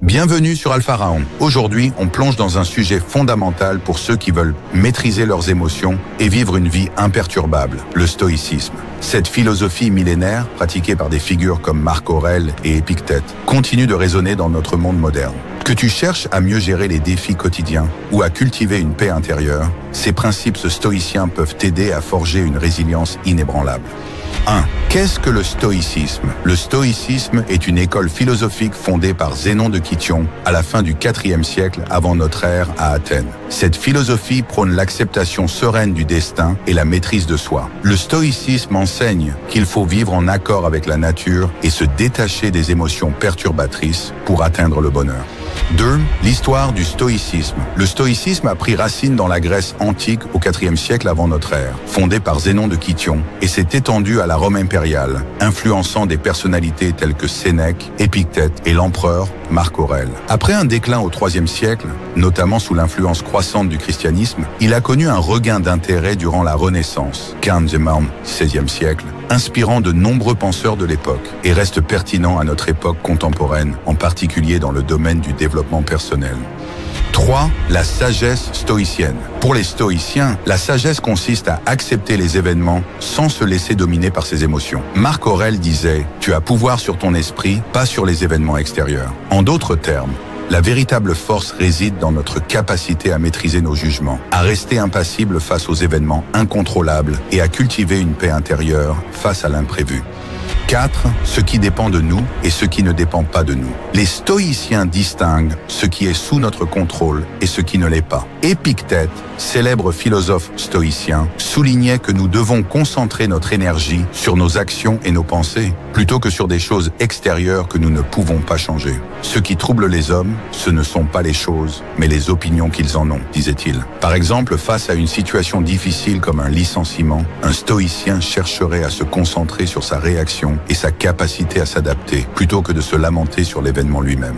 Bienvenue sur Alpharaon. Aujourd'hui, on plonge dans un sujet fondamental pour ceux qui veulent maîtriser leurs émotions et vivre une vie imperturbable, le stoïcisme. Cette philosophie millénaire, pratiquée par des figures comme Marc Aurèle et Épictète, continue de résonner dans notre monde moderne. Que tu cherches à mieux gérer les défis quotidiens ou à cultiver une paix intérieure, ces principes stoïciens peuvent t'aider à forger une résilience inébranlable. 1. Qu'est-ce que le stoïcisme? Le stoïcisme est une école philosophique fondée par Zénon de Kition à la fin du IVe siècle avant notre ère à Athènes. Cette philosophie prône l'acceptation sereine du destin et la maîtrise de soi. Le stoïcisme enseigne qu'il faut vivre en accord avec la nature et se détacher des émotions perturbatrices pour atteindre le bonheur. 2. L'histoire du stoïcisme. Le stoïcisme a pris racine dans la Grèce antique au IVe siècle avant notre ère, fondée par Zénon de Kition, et s'est étendue à la Rome impériale, influençant des personnalités telles que Sénèque, Épictète et l'empereur Marc Aurèle. Après un déclin au IIIe siècle, notamment sous l'influence croissante du christianisme, il a connu un regain d'intérêt durant la Renaissance, Quinzième, XVIe siècle, inspirant de nombreux penseurs de l'époque et reste pertinent à notre époque contemporaine, en particulier dans le domaine du développement personnel. 3. La sagesse stoïcienne. Pour les stoïciens, la sagesse consiste à accepter les événements sans se laisser dominer par ses émotions. Marc Aurèle disait « Tu as pouvoir sur ton esprit, pas sur les événements extérieurs ». En d'autres termes, la véritable force réside dans notre capacité à maîtriser nos jugements, à rester impassible face aux événements incontrôlables et à cultiver une paix intérieure face à l'imprévu. 4. Ce qui dépend de nous et ce qui ne dépend pas de nous. Les stoïciens distinguent ce qui est sous notre contrôle et ce qui ne l'est pas. Épictète, célèbre philosophe stoïcien, soulignait que nous devons concentrer notre énergie sur nos actions et nos pensées, plutôt que sur des choses extérieures que nous ne pouvons pas changer. Ce qui trouble les hommes, ce ne sont pas les choses, mais les opinions qu'ils en ont, disait-il. Par exemple, face à une situation difficile comme un licenciement, un stoïcien chercherait à se concentrer sur sa réaction et sa capacité à s'adapter, plutôt que de se lamenter sur l'événement lui-même.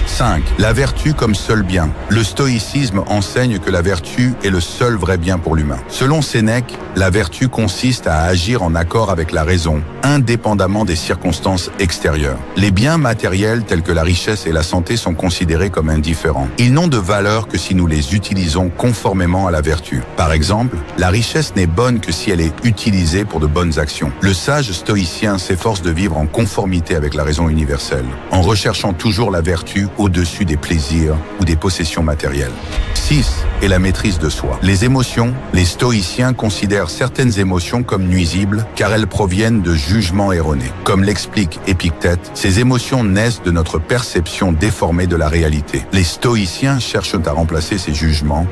5. La vertu comme seul bien. Le stoïcisme enseigne que la vertu est le seul vrai bien pour l'humain. Selon Sénèque, la vertu consiste à agir en accord avec la raison, indépendamment des circonstances extérieures. Les biens matériels tels que la richesse et la santé sont considérés comme indifférents. Ils n'ont de valeur que si nous les utilisons conformément à la vertu. Par exemple, la richesse n'est bonne que si elle est utilisée pour de bonnes actions. Le sage stoïcien s'efforce de vivre en conformité avec la raison universelle, en recherchant toujours la vertu au-dessus des plaisirs ou des possessions matérielles. 6. Et la maîtrise de soi. Les émotions, les stoïciens considèrent certaines émotions comme nuisibles car elles proviennent de jugements erronés. Comme l'explique Épictète, ces émotions naissent de notre perception déformée de la réalité. Les stoïciens cherchent à remplacer ces jugements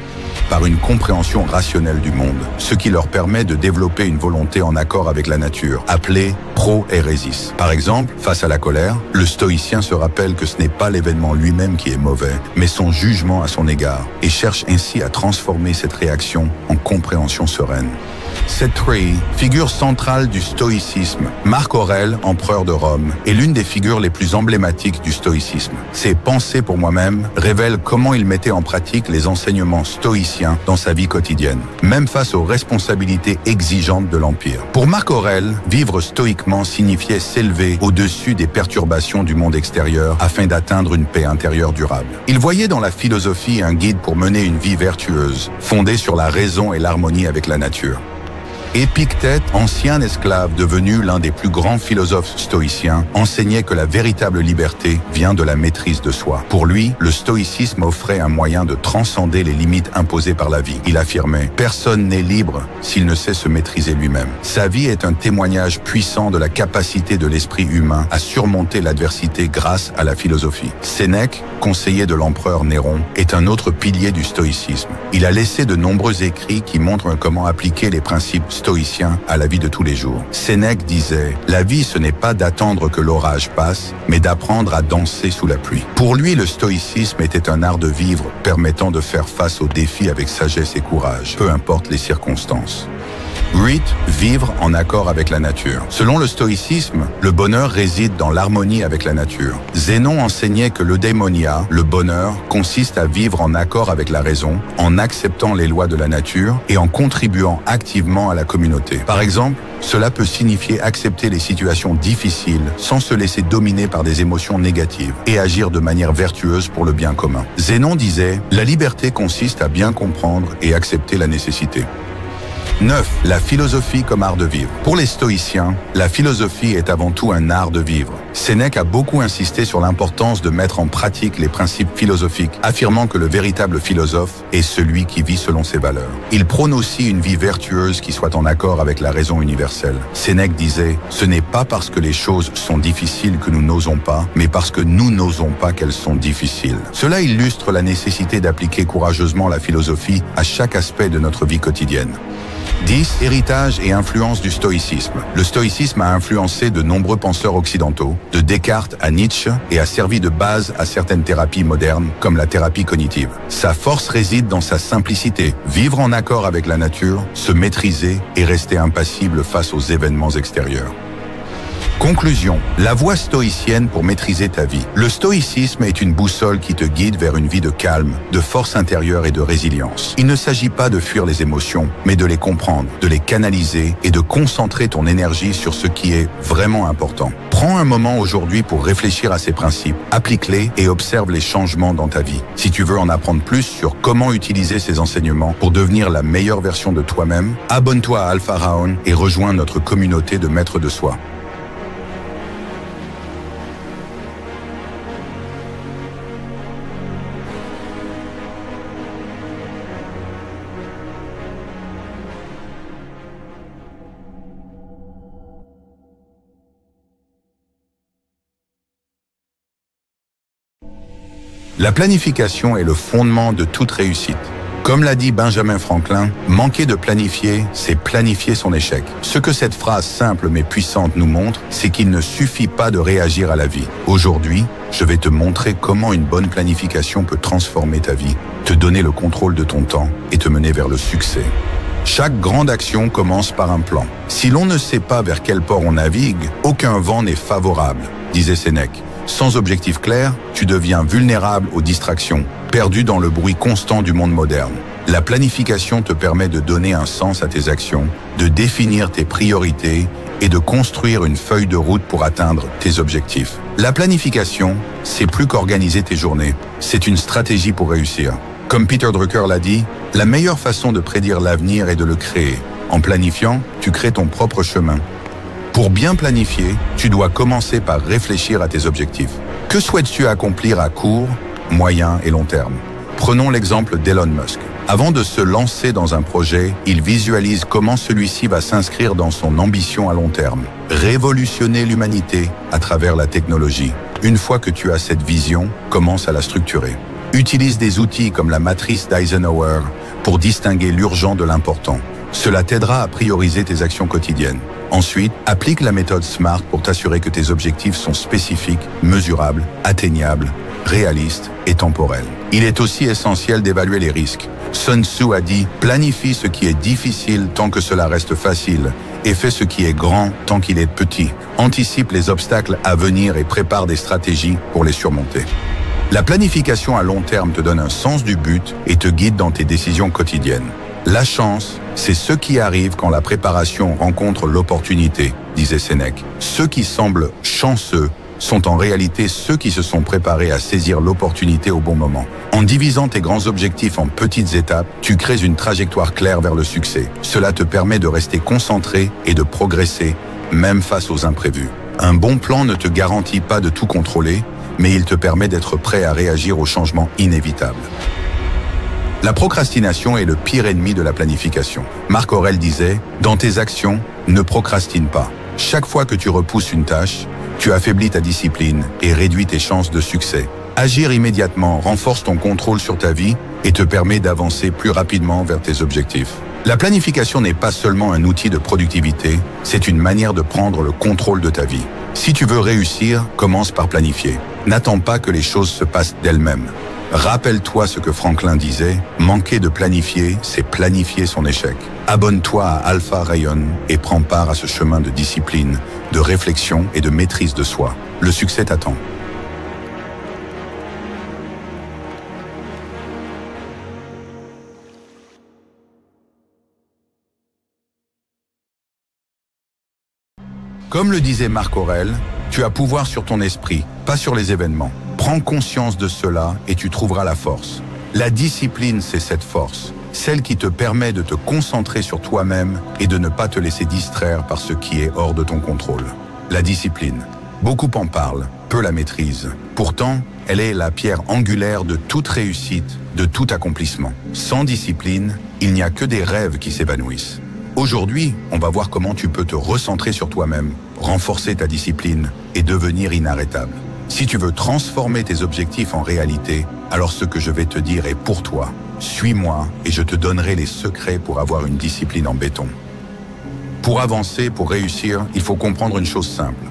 par une compréhension rationnelle du monde, ce qui leur permet de développer une volonté en accord avec la nature, appelée pro-hérésis. Par exemple, face à la colère, le stoïcien se rappelle que ce n'est pas l'événement lui-même qui est mauvais, mais son jugement à son égard, et cherche ainsi à transformer cette réaction en compréhension sereine. 7. Figure centrale du stoïcisme. Marc Aurèle, empereur de Rome, est l'une des figures les plus emblématiques du stoïcisme. Ses pensées pour moi-même révèlent comment il mettait en pratique les enseignements stoïciens dans sa vie quotidienne, même face aux responsabilités exigeantes de l'Empire. Pour Marc Aurèle, vivre stoïquement signifiait s'élever au-dessus des perturbations du monde extérieur afin d'atteindre une paix intérieure durable. Il voyait dans la philosophie un guide pour mener une vie vertueuse, fondée sur la raison et l'harmonie avec la nature. Épictète, ancien esclave devenu l'un des plus grands philosophes stoïciens, enseignait que la véritable liberté vient de la maîtrise de soi. Pour lui, le stoïcisme offrait un moyen de transcender les limites imposées par la vie. Il affirmait « Personne n'est libre s'il ne sait se maîtriser lui-même ». Sa vie est un témoignage puissant de la capacité de l'esprit humain à surmonter l'adversité grâce à la philosophie. Sénèque, conseiller de l'empereur Néron, est un autre pilier du stoïcisme. Il a laissé de nombreux écrits qui montrent comment appliquer les principes stoïcien à la vie de tous les jours. Sénèque disait « La vie, ce n'est pas d'attendre que l'orage passe, mais d'apprendre à danser sous la pluie ». Pour lui, le stoïcisme était un art de vivre permettant de faire face aux défis avec sagesse et courage, peu importe les circonstances. 8. Vivre en accord avec la nature. Selon le stoïcisme, le bonheur réside dans l'harmonie avec la nature. Zénon enseignait que l'eudaimonia, le bonheur, consiste à vivre en accord avec la raison, en acceptant les lois de la nature et en contribuant activement à la communauté. Par exemple, cela peut signifier accepter les situations difficiles sans se laisser dominer par des émotions négatives et agir de manière vertueuse pour le bien commun. Zénon disait « La liberté consiste à bien comprendre et accepter la nécessité ». 9. La philosophie comme art de vivre. Pour les stoïciens, la philosophie est avant tout un art de vivre. Sénèque a beaucoup insisté sur l'importance de mettre en pratique les principes philosophiques, affirmant que le véritable philosophe est celui qui vit selon ses valeurs. Il prône aussi une vie vertueuse qui soit en accord avec la raison universelle. Sénèque disait « Ce n'est pas parce que les choses sont difficiles que nous n'osons pas, mais parce que nous n'osons pas qu'elles sont difficiles. » Cela illustre la nécessité d'appliquer courageusement la philosophie à chaque aspect de notre vie quotidienne. 10. Héritage et influence du stoïcisme. Le stoïcisme a influencé de nombreux penseurs occidentaux, de Descartes à Nietzsche, et a servi de base à certaines thérapies modernes, comme la thérapie cognitive. Sa force réside dans sa simplicité, vivre en accord avec la nature, se maîtriser et rester impassible face aux événements extérieurs. Conclusion. La voie stoïcienne pour maîtriser ta vie. Le stoïcisme est une boussole qui te guide vers une vie de calme, de force intérieure et de résilience. Il ne s'agit pas de fuir les émotions, mais de les comprendre, de les canaliser et de concentrer ton énergie sur ce qui est vraiment important. Prends un moment aujourd'hui pour réfléchir à ces principes, applique-les et observe les changements dans ta vie. Si tu veux en apprendre plus sur comment utiliser ces enseignements pour devenir la meilleure version de toi-même, abonne-toi à Alpha Raon et rejoins notre communauté de maîtres de soi. La planification est le fondement de toute réussite. Comme l'a dit Benjamin Franklin, manquer de planifier, c'est planifier son échec. Ce que cette phrase simple mais puissante nous montre, c'est qu'il ne suffit pas de réagir à la vie. Aujourd'hui, je vais te montrer comment une bonne planification peut transformer ta vie, te donner le contrôle de ton temps et te mener vers le succès. Chaque grande action commence par un plan. Si l'on ne sait pas vers quel port on navigue, aucun vent n'est favorable, disait Sénèque. Sans objectif clair, tu deviens vulnérable aux distractions, perdu dans le bruit constant du monde moderne. La planification te permet de donner un sens à tes actions, de définir tes priorités et de construire une feuille de route pour atteindre tes objectifs. La planification, c'est plus qu'organiser tes journées, c'est une stratégie pour réussir. Comme Peter Drucker l'a dit, la meilleure façon de prédire l'avenir est de le créer. En planifiant, tu crées ton propre chemin. Pour bien planifier, tu dois commencer par réfléchir à tes objectifs. Que souhaites-tu accomplir à court, moyen et long terme? Prenons l'exemple d'Elon Musk. Avant de se lancer dans un projet, il visualise comment celui-ci va s'inscrire dans son ambition à long terme. Révolutionner l'humanité à travers la technologie. Une fois que tu as cette vision, commence à la structurer. Utilise des outils comme la matrice d'Eisenhower pour distinguer l'urgent de l'important. Cela t'aidera à prioriser tes actions quotidiennes. Ensuite, applique la méthode SMART pour t'assurer que tes objectifs sont spécifiques, mesurables, atteignables, réalistes et temporels. Il est aussi essentiel d'évaluer les risques. Sun Tzu a dit « Planifie ce qui est difficile tant que cela reste facile et fais ce qui est grand tant qu'il est petit. Anticipe les obstacles à venir et prépare des stratégies pour les surmonter. » La planification à long terme te donne un sens du but et te guide dans tes décisions quotidiennes. La chance, c'est ce qui arrive quand la préparation rencontre l'opportunité, disait Sénèque. Ceux qui semblent chanceux sont en réalité ceux qui se sont préparés à saisir l'opportunité au bon moment. En divisant tes grands objectifs en petites étapes, tu crées une trajectoire claire vers le succès. Cela te permet de rester concentré et de progresser, même face aux imprévus. Un bon plan ne te garantit pas de tout contrôler, mais il te permet d'être prêt à réagir aux changements inévitables. La procrastination est le pire ennemi de la planification. Marc Aurèle disait « Dans tes actions, ne procrastine pas. Chaque fois que tu repousses une tâche, tu affaiblis ta discipline et réduis tes chances de succès. Agir immédiatement renforce ton contrôle sur ta vie et te permet d'avancer plus rapidement vers tes objectifs. La planification n'est pas seulement un outil de productivité, c'est une manière de prendre le contrôle de ta vie. Si tu veux réussir, commence par planifier. N'attends pas que les choses se passent d'elles-mêmes. Rappelle-toi ce que Franklin disait, manquer de planifier, c'est planifier son échec. Abonne-toi à Alpha Rayon et prends part à ce chemin de discipline, de réflexion et de maîtrise de soi. Le succès t'attend. Comme le disait Marc Aurèle, tu as pouvoir sur ton esprit, pas sur les événements. Prends conscience de cela et tu trouveras la force. La discipline, c'est cette force, celle qui te permet de te concentrer sur toi-même et de ne pas te laisser distraire par ce qui est hors de ton contrôle. La discipline. Beaucoup en parlent, peu la maîtrisent. Pourtant, elle est la pierre angulaire de toute réussite, de tout accomplissement. Sans discipline, il n'y a que des rêves qui s'évanouissent. Aujourd'hui, on va voir comment tu peux te recentrer sur toi-même, renforcer ta discipline et devenir inarrêtable. Si tu veux transformer tes objectifs en réalité, alors ce que je vais te dire est pour toi. Suis-moi et je te donnerai les secrets pour avoir une discipline en béton. Pour avancer, pour réussir, il faut comprendre une chose simple.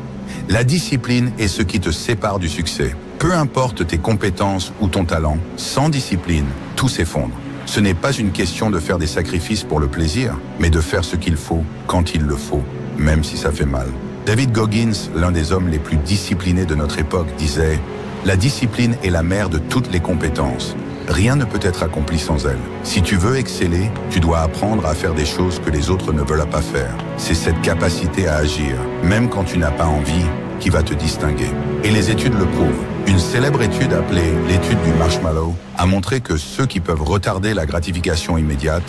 La discipline est ce qui te sépare du succès. Peu importe tes compétences ou ton talent, sans discipline, tout s'effondre. Ce n'est pas une question de faire des sacrifices pour le plaisir, mais de faire ce qu'il faut, quand il le faut, même si ça fait mal. David Goggins, l'un des hommes les plus disciplinés de notre époque, disait « La discipline est la mère de toutes les compétences. Rien ne peut être accompli sans elle. Si tu veux exceller, tu dois apprendre à faire des choses que les autres ne veulent pas faire. C'est cette capacité à agir, même quand tu n'as pas envie, qui va te distinguer. » Et les études le prouvent. Une célèbre étude appelée l'étude du marshmallow a montré que ceux qui peuvent retarder la gratification immédiate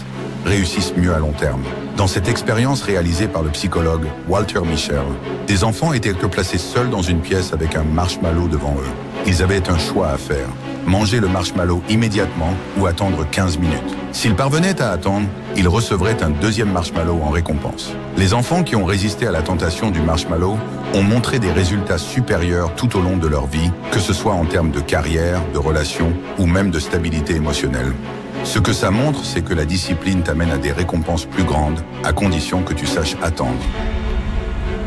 réussissent mieux à long terme. Dans cette expérience réalisée par le psychologue Walter Mischel, des enfants étaient placés seuls dans une pièce avec un marshmallow devant eux. Ils avaient un choix à faire, manger le marshmallow immédiatement ou attendre 15 minutes. S'ils parvenaient à attendre, ils recevraient un deuxième marshmallow en récompense. Les enfants qui ont résisté à la tentation du marshmallow ont montré des résultats supérieurs tout au long de leur vie, que ce soit en termes de carrière, de relations ou même de stabilité émotionnelle. Ce que ça montre, c'est que la discipline t'amène à des récompenses plus grandes, à condition que tu saches attendre.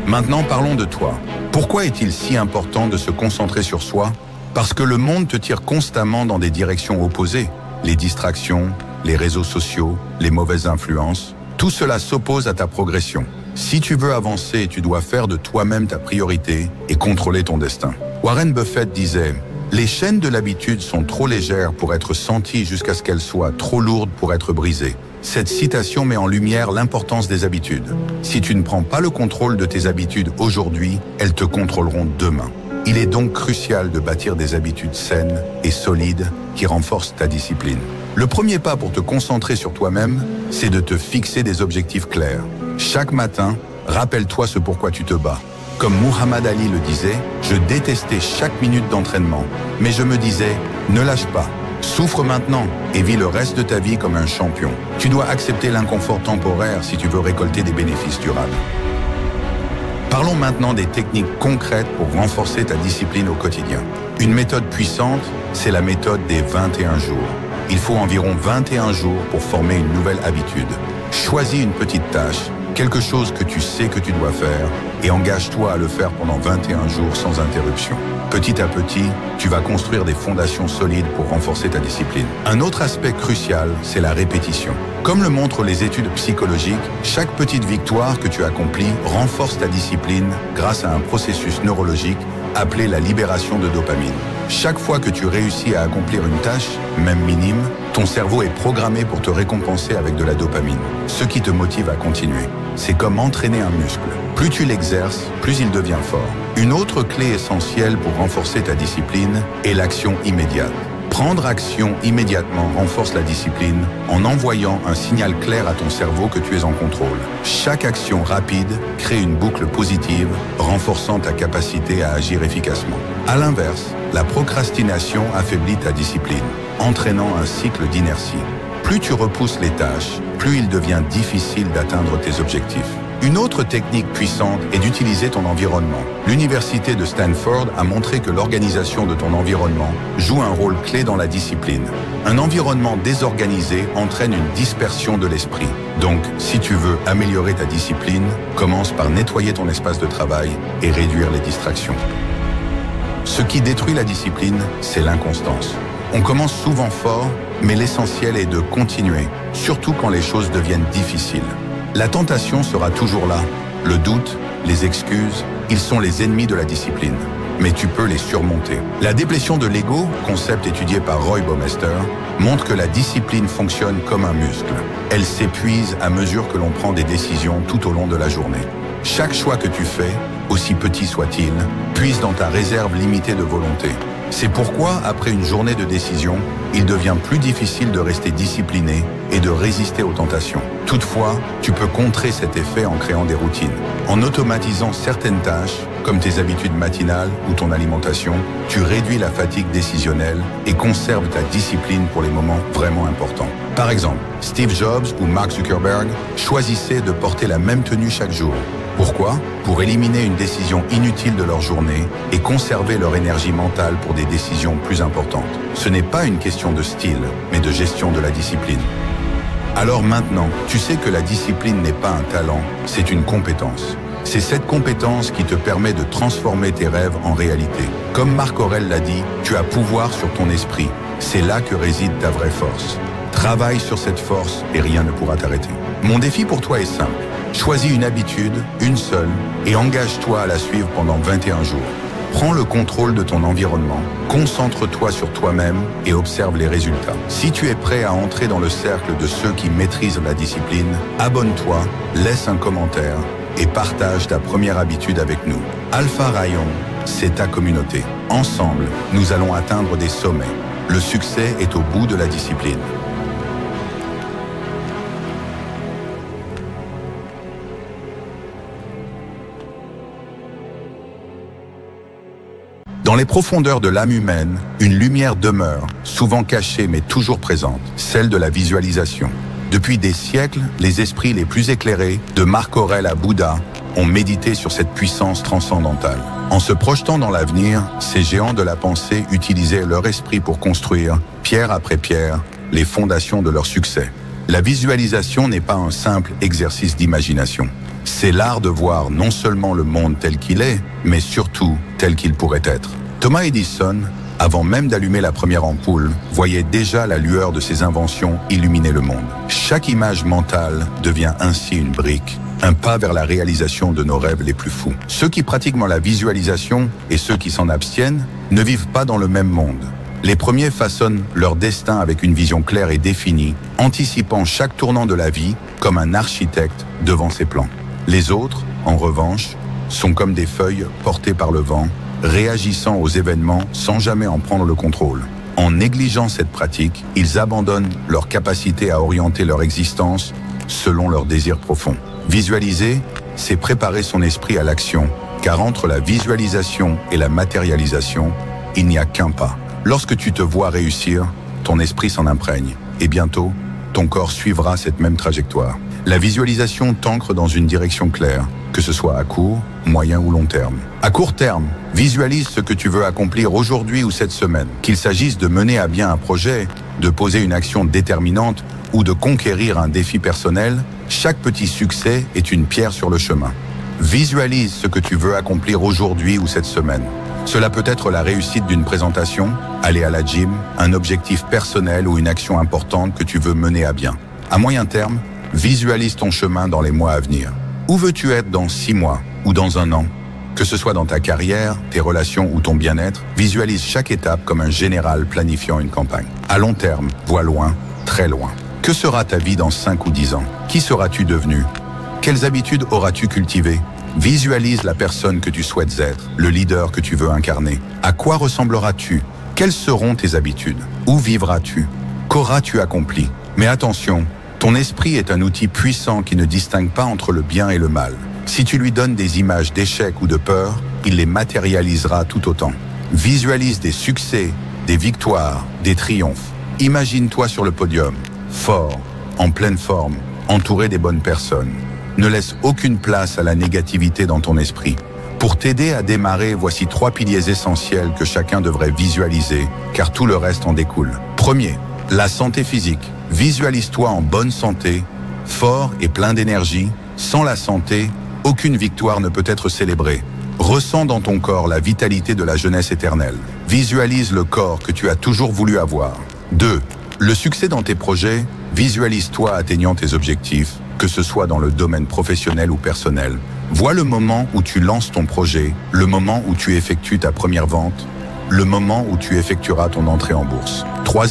Maintenant, parlons de toi. Pourquoi est-il si important de se concentrer sur soi? Parce que le monde te tire constamment dans des directions opposées. Les distractions, les réseaux sociaux, les mauvaises influences, tout cela s'oppose à ta progression. Si tu veux avancer, tu dois faire de toi-même ta priorité et contrôler ton destin. Warren Buffett disait « Les chaînes de l'habitude sont trop légères pour être senties jusqu'à ce qu'elles soient trop lourdes pour être brisées. » Cette citation met en lumière l'importance des habitudes. Si tu ne prends pas le contrôle de tes habitudes aujourd'hui, elles te contrôleront demain. Il est donc crucial de bâtir des habitudes saines et solides qui renforcent ta discipline. Le premier pas pour te concentrer sur toi-même, c'est de te fixer des objectifs clairs. Chaque matin, rappelle-toi ce pourquoi tu te bats. Comme Muhammad Ali le disait, je détestais chaque minute d'entraînement, mais je me disais, ne lâche pas. Souffre maintenant et vis le reste de ta vie comme un champion. Tu dois accepter l'inconfort temporaire si tu veux récolter des bénéfices durables. Parlons maintenant des techniques concrètes pour renforcer ta discipline au quotidien. Une méthode puissante, c'est la méthode des 21 jours. Il faut environ 21 jours pour former une nouvelle habitude. Choisis une petite tâche, quelque chose que tu sais que tu dois faire, et engage-toi à le faire pendant 21 jours sans interruption. Petit à petit, tu vas construire des fondations solides pour renforcer ta discipline. Un autre aspect crucial, c'est la répétition. Comme le montrent les études psychologiques, chaque petite victoire que tu accomplis renforce ta discipline grâce à un processus neurologique appelé la libération de dopamine. Chaque fois que tu réussis à accomplir une tâche, même minime, ton cerveau est programmé pour te récompenser avec de la dopamine, ce qui te motive à continuer. C'est comme entraîner un muscle. Plus tu l'exerces, plus il devient fort. Une autre clé essentielle pour renforcer ta discipline est l'action immédiate. Prendre action immédiatement renforce la discipline en envoyant un signal clair à ton cerveau que tu es en contrôle. Chaque action rapide crée une boucle positive, renforçant ta capacité à agir efficacement. À l'inverse, la procrastination affaiblit ta discipline, entraînant un cycle d'inertie. Plus tu repousses les tâches, plus il devient difficile d'atteindre tes objectifs. Une autre technique puissante est d'utiliser ton environnement. L'université de Stanford a montré que l'organisation de ton environnement joue un rôle clé dans la discipline. Un environnement désorganisé entraîne une dispersion de l'esprit. Donc, si tu veux améliorer ta discipline, commence par nettoyer ton espace de travail et réduire les distractions. Ce qui détruit la discipline, c'est l'inconstance. On commence souvent fort, mais l'essentiel est de continuer, surtout quand les choses deviennent difficiles. La tentation sera toujours là. Le doute, les excuses, ils sont les ennemis de la discipline. Mais tu peux les surmonter. La déplétion de l'ego, concept étudié par Roy Baumeister, montre que la discipline fonctionne comme un muscle. Elle s'épuise à mesure que l'on prend des décisions tout au long de la journée. Chaque choix que tu fais, aussi petit soit-il, puise dans ta réserve limitée de volonté. C'est pourquoi, après une journée de décision, il devient plus difficile de rester discipliné et de résister aux tentations. Toutefois, tu peux contrer cet effet en créant des routines. En automatisant certaines tâches, comme tes habitudes matinales ou ton alimentation, tu réduis la fatigue décisionnelle et conserves ta discipline pour les moments vraiment importants. Par exemple, Steve Jobs ou Mark Zuckerberg choisissaient de porter la même tenue chaque jour. Pourquoi? Pour éliminer une décision inutile de leur journée et conserver leur énergie mentale pour des décisions plus importantes. Ce n'est pas une question de style, mais de gestion de la discipline. Alors maintenant, tu sais que la discipline n'est pas un talent, c'est une compétence. C'est cette compétence qui te permet de transformer tes rêves en réalité. Comme Marc Aurèle l'a dit, tu as pouvoir sur ton esprit. C'est là que réside ta vraie force. Travaille sur cette force et rien ne pourra t'arrêter. Mon défi pour toi est simple. Choisis une habitude, une seule, et engage-toi à la suivre pendant 21 jours. Prends le contrôle de ton environnement, concentre-toi sur toi-même et observe les résultats. Si tu es prêt à entrer dans le cercle de ceux qui maîtrisent la discipline, abonne-toi, laisse un commentaire et partage ta première habitude avec nous. Alpha Rayon, c'est ta communauté. Ensemble, nous allons atteindre des sommets. Le succès est au bout de la discipline. Dans les profondeurs de l'âme humaine, une lumière demeure, souvent cachée mais toujours présente, celle de la visualisation. Depuis des siècles, les esprits les plus éclairés, de Marc Aurèle à Bouddha, ont médité sur cette puissance transcendantale. En se projetant dans l'avenir, ces géants de la pensée utilisaient leur esprit pour construire, pierre après pierre, les fondations de leur succès. La visualisation n'est pas un simple exercice d'imagination. C'est l'art de voir non seulement le monde tel qu'il est, mais surtout tel qu'il pourrait être. Thomas Edison, avant même d'allumer la première ampoule, voyait déjà la lueur de ses inventions illuminer le monde. Chaque image mentale devient ainsi une brique, un pas vers la réalisation de nos rêves les plus fous. Ceux qui pratiquent la visualisation et ceux qui s'en abstiennent ne vivent pas dans le même monde. Les premiers façonnent leur destin avec une vision claire et définie, anticipant chaque tournant de la vie comme un architecte devant ses plans. Les autres, en revanche, sont comme des feuilles portées par le vent, réagissant aux événements sans jamais en prendre le contrôle. En négligeant cette pratique, ils abandonnent leur capacité à orienter leur existence selon leurs désirs profonds. Visualiser, c'est préparer son esprit à l'action, car entre la visualisation et la matérialisation, il n'y a qu'un pas. Lorsque tu te vois réussir, ton esprit s'en imprègne, et bientôt, ton corps suivra cette même trajectoire. La visualisation t'ancre dans une direction claire, que ce soit à court, moyen ou long terme. À court terme, visualise ce que tu veux accomplir aujourd'hui ou cette semaine. Qu'il s'agisse de mener à bien un projet, de poser une action déterminante ou de conquérir un défi personnel, chaque petit succès est une pierre sur le chemin. Visualise ce que tu veux accomplir aujourd'hui ou cette semaine. Cela peut être la réussite d'une présentation, aller à la gym, un objectif personnel ou une action importante que tu veux mener à bien. À moyen terme, visualise ton chemin dans les mois à venir. Où veux-tu être dans 6 mois ou dans 1 an? Que ce soit dans ta carrière, tes relations ou ton bien-être, visualise chaque étape comme un général planifiant une campagne. À long terme, vois loin, très loin. Que sera ta vie dans 5 ou 10 ans? Qui seras-tu devenu? Quelles habitudes auras-tu cultivées? Visualise la personne que tu souhaites être, le leader que tu veux incarner. À quoi ressembleras-tu? Quelles seront tes habitudes? Où vivras-tu? Qu'auras-tu accompli? Mais attention, ton esprit est un outil puissant qui ne distingue pas entre le bien et le mal. Si tu lui donnes des images d'échec ou de peur, il les matérialisera tout autant. Visualise des succès, des victoires, des triomphes. Imagine-toi sur le podium, fort, en pleine forme, entouré des bonnes personnes. Ne laisse aucune place à la négativité dans ton esprit. Pour t'aider à démarrer, voici 3 piliers essentiels que chacun devrait visualiser, car tout le reste en découle. Premier, la santé physique. Visualise-toi en bonne santé, fort et plein d'énergie. Sans la santé, aucune victoire ne peut être célébrée. Ressens dans ton corps la vitalité de la jeunesse éternelle. Visualise le corps que tu as toujours voulu avoir. 2. Le succès dans tes projets, visualise-toi atteignant tes objectifs, que ce soit dans le domaine professionnel ou personnel. Vois le moment où tu lances ton projet, le moment où tu effectues ta première vente, le moment où tu effectueras ton entrée en bourse. 3.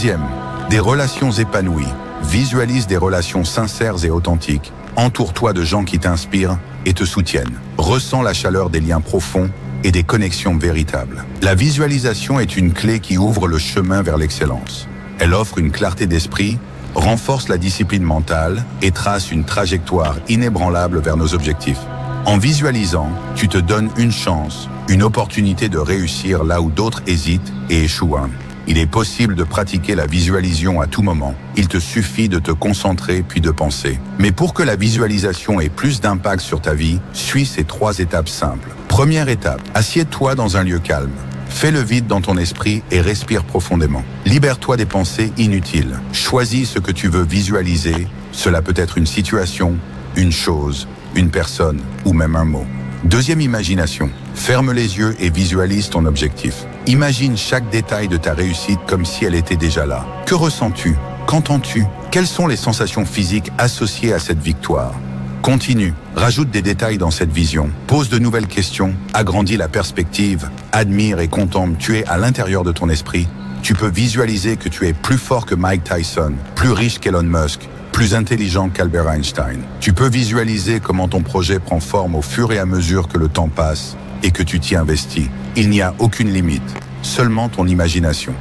Des relations épanouies. Visualise des relations sincères et authentiques. Entoure-toi de gens qui t'inspirent et te soutiennent. Ressens la chaleur des liens profonds et des connexions véritables. La visualisation est une clé qui ouvre le chemin vers l'excellence. Elle offre une clarté d'esprit, renforce la discipline mentale et trace une trajectoire inébranlable vers nos objectifs. En visualisant, tu te donnes une chance, une opportunité de réussir là où d'autres hésitent et échouent. Il est possible de pratiquer la visualisation à tout moment. Il te suffit de te concentrer puis de penser. Mais pour que la visualisation ait plus d'impact sur ta vie, suis ces 3 étapes simples. Première étape, assieds-toi dans un lieu calme. Fais le vide dans ton esprit et respire profondément. Libère-toi des pensées inutiles. Choisis ce que tu veux visualiser. Cela peut être une situation, une chose, une personne ou même un mot. Deuxième imagination. Ferme les yeux et visualise ton objectif. Imagine chaque détail de ta réussite comme si elle était déjà là. Que ressens-tu? Qu'entends-tu? Quelles sont les sensations physiques associées à cette victoire? Continue, rajoute des détails dans cette vision, pose de nouvelles questions, agrandis la perspective, admire et contemple. Tu es à l'intérieur de ton esprit. Tu peux visualiser que tu es plus fort que Mike Tyson, plus riche qu'Elon Musk, plus intelligent qu'Albert Einstein. Tu peux visualiser comment ton projet prend forme au fur et à mesure que le temps passe et que tu t'y investis. Il n'y a aucune limite, seulement ton imagination.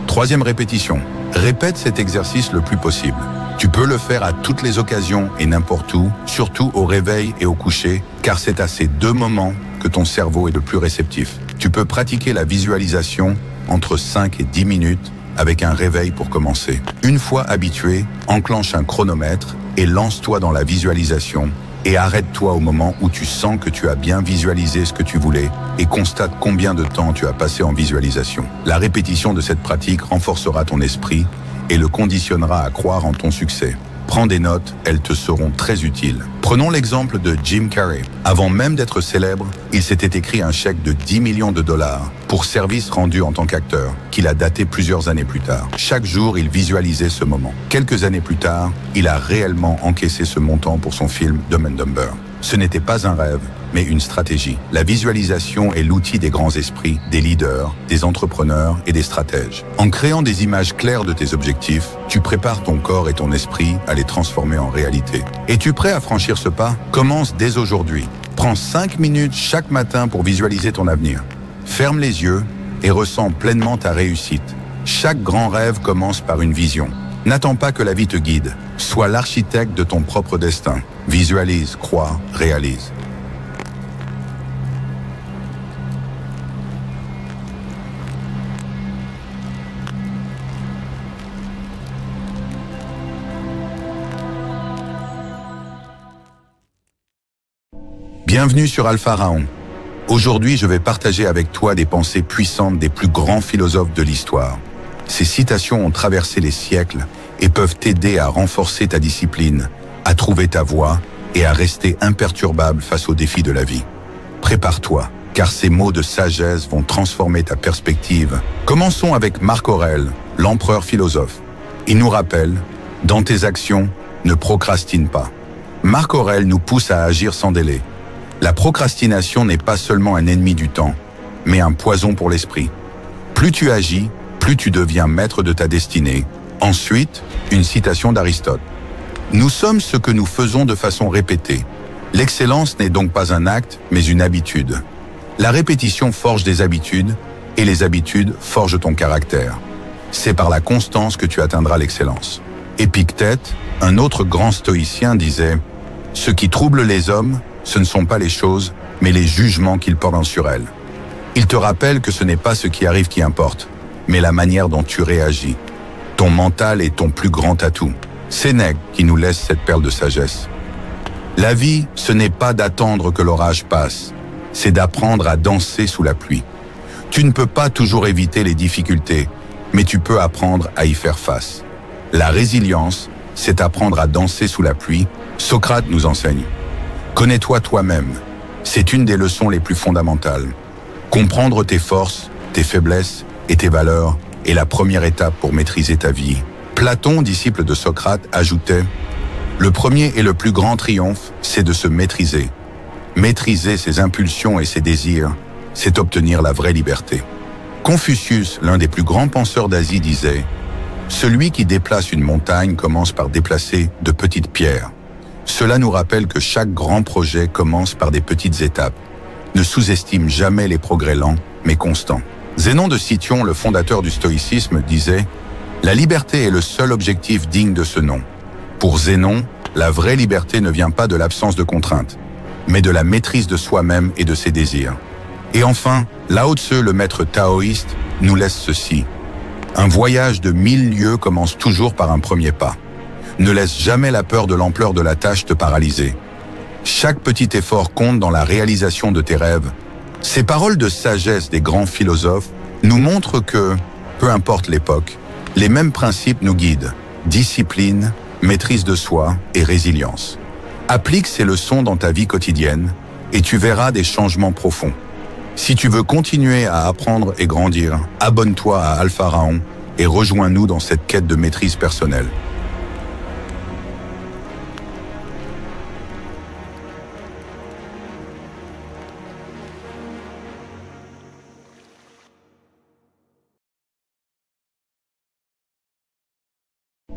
3e répétition. Répète cet exercice le plus possible. Tu peux le faire à toutes les occasions et n'importe où, surtout au réveil et au coucher, car c'est à ces 2 moments que ton cerveau est le plus réceptif. Tu peux pratiquer la visualisation entre 5 et 10 minutes avec un réveil pour commencer. Une fois habitué, enclenche un chronomètre et lance-toi dans la visualisation et arrête-toi au moment où tu sens que tu as bien visualisé ce que tu voulais et constate combien de temps tu as passé en visualisation. La répétition de cette pratique renforcera ton esprit et le conditionnera à croire en ton succès. Prends des notes, elles te seront très utiles. Prenons l'exemple de Jim Carrey. Avant même d'être célèbre, il s'était écrit un chèque de 10 millions de dollars pour service rendu en tant qu'acteur, qu'il a daté plusieurs années plus tard. Chaque jour, il visualisait ce moment. Quelques années plus tard, il a réellement encaissé ce montant pour son film Dumb and Dumber. Ce n'était pas un rêve, mais une stratégie. La visualisation est l'outil des grands esprits, des leaders, des entrepreneurs et des stratèges. En créant des images claires de tes objectifs, tu prépares ton corps et ton esprit à les transformer en réalité. Es-tu prêt à franchir ce pas? Commence dès aujourd'hui. Prends 5 minutes chaque matin pour visualiser ton avenir. Ferme les yeux et ressens pleinement ta réussite. Chaque grand rêve commence par une vision. N'attends pas que la vie te guide. Sois l'architecte de ton propre destin. Visualise, crois, réalise. Bienvenue sur Alpha Raon. Aujourd'hui, je vais partager avec toi des pensées puissantes des plus grands philosophes de l'histoire. Ces citations ont traversé les siècles et peuvent t'aider à renforcer ta discipline, à trouver ta voie et à rester imperturbable face aux défis de la vie. Prépare-toi, car ces mots de sagesse vont transformer ta perspective. Commençons avec Marc Aurèle, l'empereur philosophe. Il nous rappelle, dans tes actions, ne procrastine pas. Marc Aurèle nous pousse à agir sans délai. La procrastination n'est pas seulement un ennemi du temps, mais un poison pour l'esprit. Plus tu agis, plus tu deviens maître de ta destinée. Ensuite, une citation d'Aristote. Nous sommes ce que nous faisons de façon répétée. L'excellence n'est donc pas un acte, mais une habitude. La répétition forge des habitudes, et les habitudes forgent ton caractère. C'est par la constance que tu atteindras l'excellence. Épictète, un autre grand stoïcien, disait « Ce qui trouble les hommes, ce ne sont pas les choses, mais les jugements qu'ils portent sur elles. » Il te rappelle que ce n'est pas ce qui arrive qui importe, mais la manière dont tu réagis. Ton mental est ton plus grand atout. Sénèque qui nous laisse cette perle de sagesse. La vie, ce n'est pas d'attendre que l'orage passe, c'est d'apprendre à danser sous la pluie. Tu ne peux pas toujours éviter les difficultés, mais tu peux apprendre à y faire face. La résilience, c'est apprendre à danser sous la pluie. Socrate nous enseigne. Connais-toi toi-même. C'est une des leçons les plus fondamentales. Comprendre tes forces, tes faiblesses et tes valeurs est la première étape pour maîtriser ta vie. Platon, disciple de Socrate, ajoutait « Le premier et le plus grand triomphe, c'est de se maîtriser. Maîtriser ses impulsions et ses désirs, c'est obtenir la vraie liberté. » Confucius, l'un des plus grands penseurs d'Asie, disait « Celui qui déplace une montagne commence par déplacer de petites pierres. » Cela nous rappelle que chaque grand projet commence par des petites étapes. Ne sous-estime jamais les progrès lents, mais constants. Zénon de Cityon, le fondateur du stoïcisme, disait « La liberté est le seul objectif digne de ce nom. » Pour Zénon, la vraie liberté ne vient pas de l'absence de contraintes, mais de la maîtrise de soi-même et de ses désirs. Et enfin, Lao Tse, le maître taoïste, nous laisse ceci. Un voyage de 1000 lieues commence toujours par un premier pas. Ne laisse jamais la peur de l'ampleur de la tâche te paralyser. Chaque petit effort compte dans la réalisation de tes rêves. Ces paroles de sagesse des grands philosophes nous montrent que, peu importe l'époque, les mêmes principes nous guident. Discipline, maîtrise de soi et résilience. Applique ces leçons dans ta vie quotidienne et tu verras des changements profonds. Si tu veux continuer à apprendre et grandir, abonne-toi à Alpha Raon et rejoins-nous dans cette quête de maîtrise personnelle.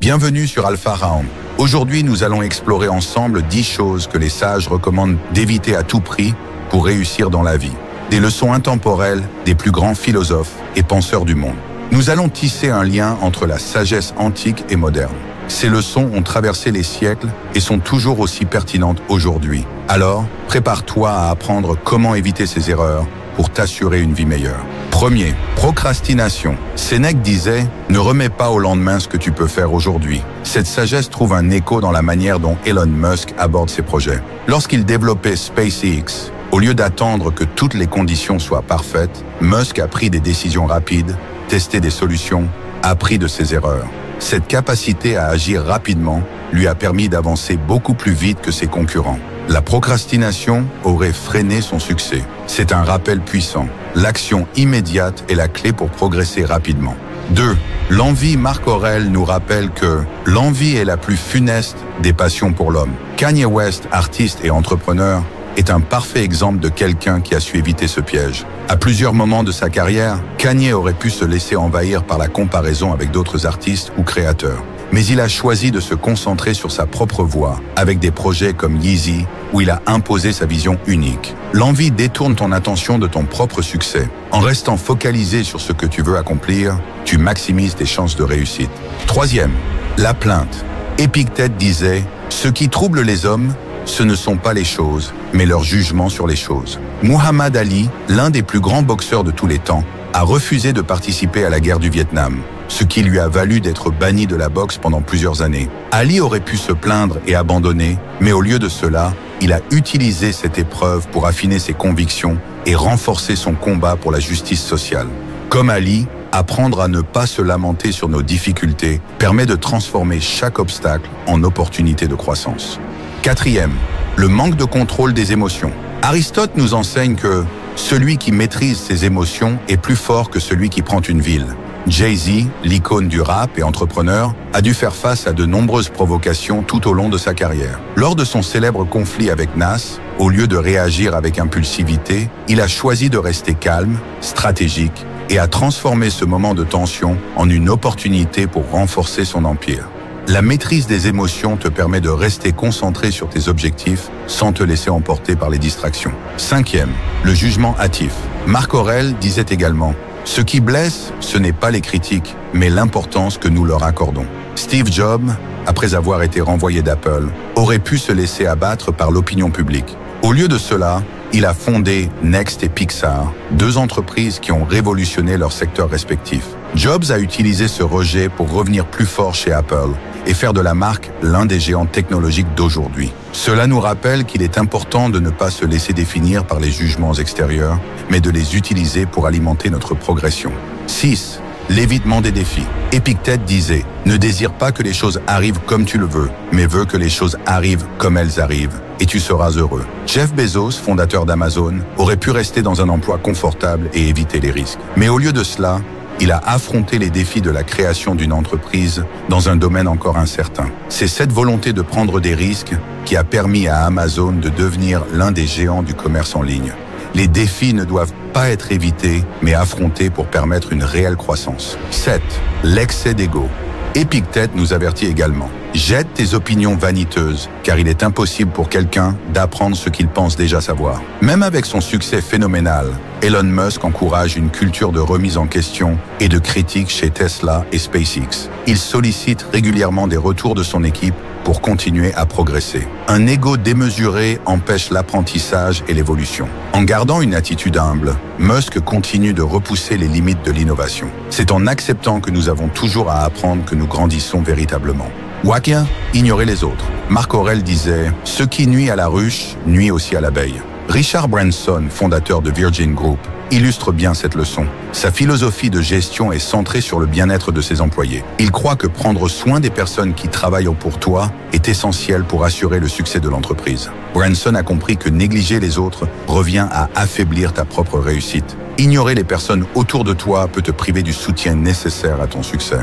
Bienvenue sur Alpha Raon. Aujourd'hui, nous allons explorer ensemble 10 choses que les sages recommandent d'éviter à tout prix pour réussir dans la vie. Des leçons intemporelles des plus grands philosophes et penseurs du monde. Nous allons tisser un lien entre la sagesse antique et moderne. Ces leçons ont traversé les siècles et sont toujours aussi pertinentes aujourd'hui. Alors, prépare-toi à apprendre comment éviter ces erreurs pour t'assurer une vie meilleure. Premier, procrastination. Sénèque disait « Ne remets pas au lendemain ce que tu peux faire aujourd'hui ». Cette sagesse trouve un écho dans la manière dont Elon Musk aborde ses projets. Lorsqu'il développait SpaceX, au lieu d'attendre que toutes les conditions soient parfaites, Musk a pris des décisions rapides, testé des solutions, appris de ses erreurs. Cette capacité à agir rapidement lui a permis d'avancer beaucoup plus vite que ses concurrents. La procrastination aurait freiné son succès. C'est un rappel puissant. L'action immédiate est la clé pour progresser rapidement. 2. L'envie. Marc Aurèle nous rappelle que l'envie est la plus funeste des passions pour l'homme. Kanye West, artiste et entrepreneur, est un parfait exemple de quelqu'un qui a su éviter ce piège. À plusieurs moments de sa carrière, Kanye aurait pu se laisser envahir par la comparaison avec d'autres artistes ou créateurs. Mais il a choisi de se concentrer sur sa propre voie, avec des projets comme Yeezy, où il a imposé sa vision unique. L'envie détourne ton attention de ton propre succès. En restant focalisé sur ce que tu veux accomplir, tu maximises tes chances de réussite. 3e, la plainte. Épictète disait « Ce qui trouble les hommes, ce ne sont pas les choses, mais leur jugement sur les choses. » Muhammad Ali, l'un des plus grands boxeurs de tous les temps, a refusé de participer à la guerre du Vietnam, ce qui lui a valu d'être banni de la boxe pendant plusieurs années. Ali aurait pu se plaindre et abandonner, mais au lieu de cela, il a utilisé cette épreuve pour affiner ses convictions et renforcer son combat pour la justice sociale. Comme Ali, apprendre à ne pas se lamenter sur nos difficultés permet de transformer chaque obstacle en opportunité de croissance. 4e, le manque de contrôle des émotions. Aristote nous enseigne que celui qui maîtrise ses émotions est plus fort que celui qui prend une ville. Jay-Z, l'icône du rap et entrepreneur, a dû faire face à de nombreuses provocations tout au long de sa carrière. Lors de son célèbre conflit avec Nas, au lieu de réagir avec impulsivité, il a choisi de rester calme, stratégique et a transformé ce moment de tension en une opportunité pour renforcer son empire. La maîtrise des émotions te permet de rester concentré sur tes objectifs sans te laisser emporter par les distractions. 5e, le jugement hâtif. Marc Aurèle disait également « Ce qui blesse, ce n'est pas les critiques, mais l'importance que nous leur accordons. » Steve Jobs, après avoir été renvoyé d'Apple, aurait pu se laisser abattre par l'opinion publique. Au lieu de cela, il a fondé Next et Pixar, 2 entreprises qui ont révolutionné leurs secteurs respectifs. Jobs a utilisé ce rejet pour revenir plus fort chez Apple et faire de la marque l'un des géants technologiques d'aujourd'hui. Cela nous rappelle qu'il est important de ne pas se laisser définir par les jugements extérieurs, mais de les utiliser pour alimenter notre progression. 6. l'évitement des défis. Épictète disait « Ne désire pas que les choses arrivent comme tu le veux, mais veux que les choses arrivent comme elles arrivent, et tu seras heureux. » Jeff Bezos, fondateur d'Amazon, aurait pu rester dans un emploi confortable et éviter les risques. Mais au lieu de cela, il a affronté les défis de la création d'une entreprise dans un domaine encore incertain. C'est cette volonté de prendre des risques qui a permis à Amazon de devenir l'un des géants du commerce en ligne. Les défis ne doivent pas être évités, mais affrontés pour permettre une réelle croissance. 7. L'excès d'ego. Épictète nous avertit également. Jette tes opinions vaniteuses, car il est impossible pour quelqu'un d'apprendre ce qu'il pense déjà savoir. Même avec son succès phénoménal, Elon Musk encourage une culture de remise en question et de critique chez Tesla et SpaceX. Il sollicite régulièrement des retours de son équipe pour continuer à progresser. Un ego démesuré empêche l'apprentissage et l'évolution. En gardant une attitude humble, Musk continue de repousser les limites de l'innovation. C'est en acceptant que nous avons toujours à apprendre que nous grandissons véritablement. Wakia, ignorer les autres. Marc Aurèle disait « Ce qui nuit à la ruche, nuit aussi à l'abeille ». Richard Branson, fondateur de Virgin Group, illustre bien cette leçon. Sa philosophie de gestion est centrée sur le bien-être de ses employés. Il croit que prendre soin des personnes qui travaillent pour toi est essentiel pour assurer le succès de l'entreprise. Branson a compris que négliger les autres revient à affaiblir ta propre réussite. Ignorer les personnes autour de toi peut te priver du soutien nécessaire à ton succès.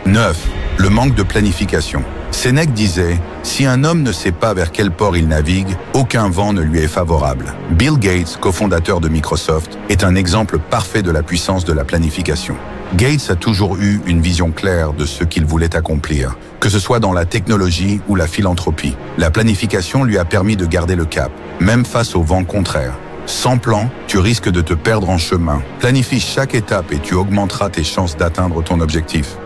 9. Le manque de planification. Sénèque disait « Si un homme ne sait pas vers quel port il navigue, aucun vent ne lui est favorable ». Bill Gates, cofondateur de Microsoft, est un exemple parfait de la puissance de la planification. Gates a toujours eu une vision claire de ce qu'il voulait accomplir, que ce soit dans la technologie ou la philanthropie. La planification lui a permis de garder le cap, même face au vent contraire. Sans plan, tu risques de te perdre en chemin. Planifie chaque étape et tu augmenteras tes chances d'atteindre ton objectif.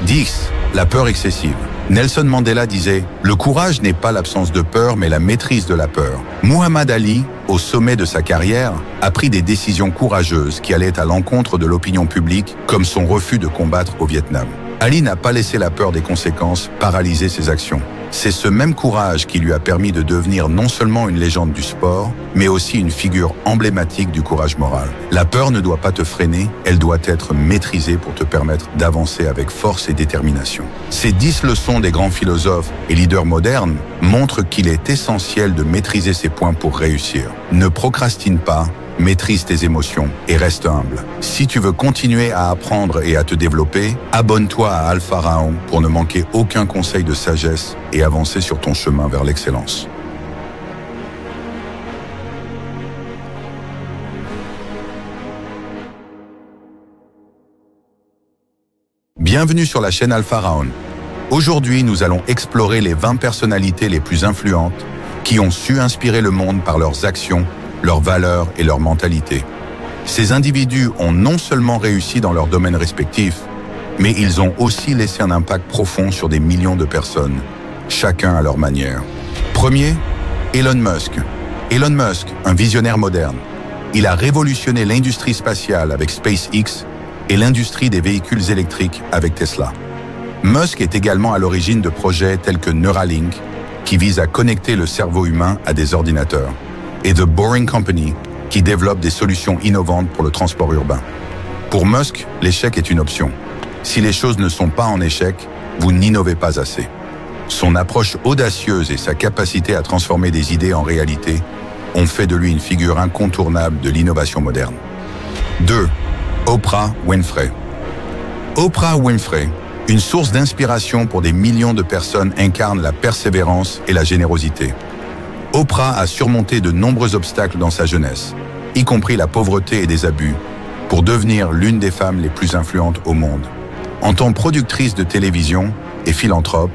10. La peur excessive. Nelson Mandela disait « Le courage n'est pas l'absence de peur, mais la maîtrise de la peur ». Muhammad Ali, au sommet de sa carrière, a pris des décisions courageuses qui allaient à l'encontre de l'opinion publique, comme son refus de combattre au Vietnam. Ali n'a pas laissé la peur des conséquences paralyser ses actions. C'est ce même courage qui lui a permis de devenir non seulement une légende du sport, mais aussi une figure emblématique du courage moral. La peur ne doit pas te freiner, elle doit être maîtrisée pour te permettre d'avancer avec force et détermination. Ces 10 leçons des grands philosophes et leaders modernes montrent qu'il est essentiel de maîtriser ces points pour réussir. Ne procrastine pas, maîtrise tes émotions et reste humble. Si tu veux continuer à apprendre et à te développer, abonne-toi à Alpharaon pour ne manquer aucun conseil de sagesse et avancer sur ton chemin vers l'excellence. Bienvenue sur la chaîne Alpharaon. Aujourd'hui, nous allons explorer les 20 personnalités les plus influentes qui ont su inspirer le monde par leurs actions, leurs valeurs et leur mentalité. Ces individus ont non seulement réussi dans leurs domaines respectifs, mais ils ont aussi laissé un impact profond sur des millions de personnes, chacun à leur manière. Premier, Elon Musk. Elon Musk, un visionnaire moderne. Il a révolutionné l'industrie spatiale avec SpaceX et l'industrie des véhicules électriques avec Tesla. Musk est également à l'origine de projets tels que Neuralink, qui vise à connecter le cerveau humain à des ordinateurs, et The Boring Company, qui développe des solutions innovantes pour le transport urbain. Pour Musk, l'échec est une option. Si les choses ne sont pas en échec, vous n'innovez pas assez. Son approche audacieuse et sa capacité à transformer des idées en réalité ont fait de lui une figure incontournable de l'innovation moderne. 2. Oprah Winfrey. Oprah Winfrey, une source d'inspiration pour des millions de personnes, incarne la persévérance et la générosité. Oprah a surmonté de nombreux obstacles dans sa jeunesse, y compris la pauvreté et des abus, pour devenir l'une des femmes les plus influentes au monde. En tant que productrice de télévision et philanthrope,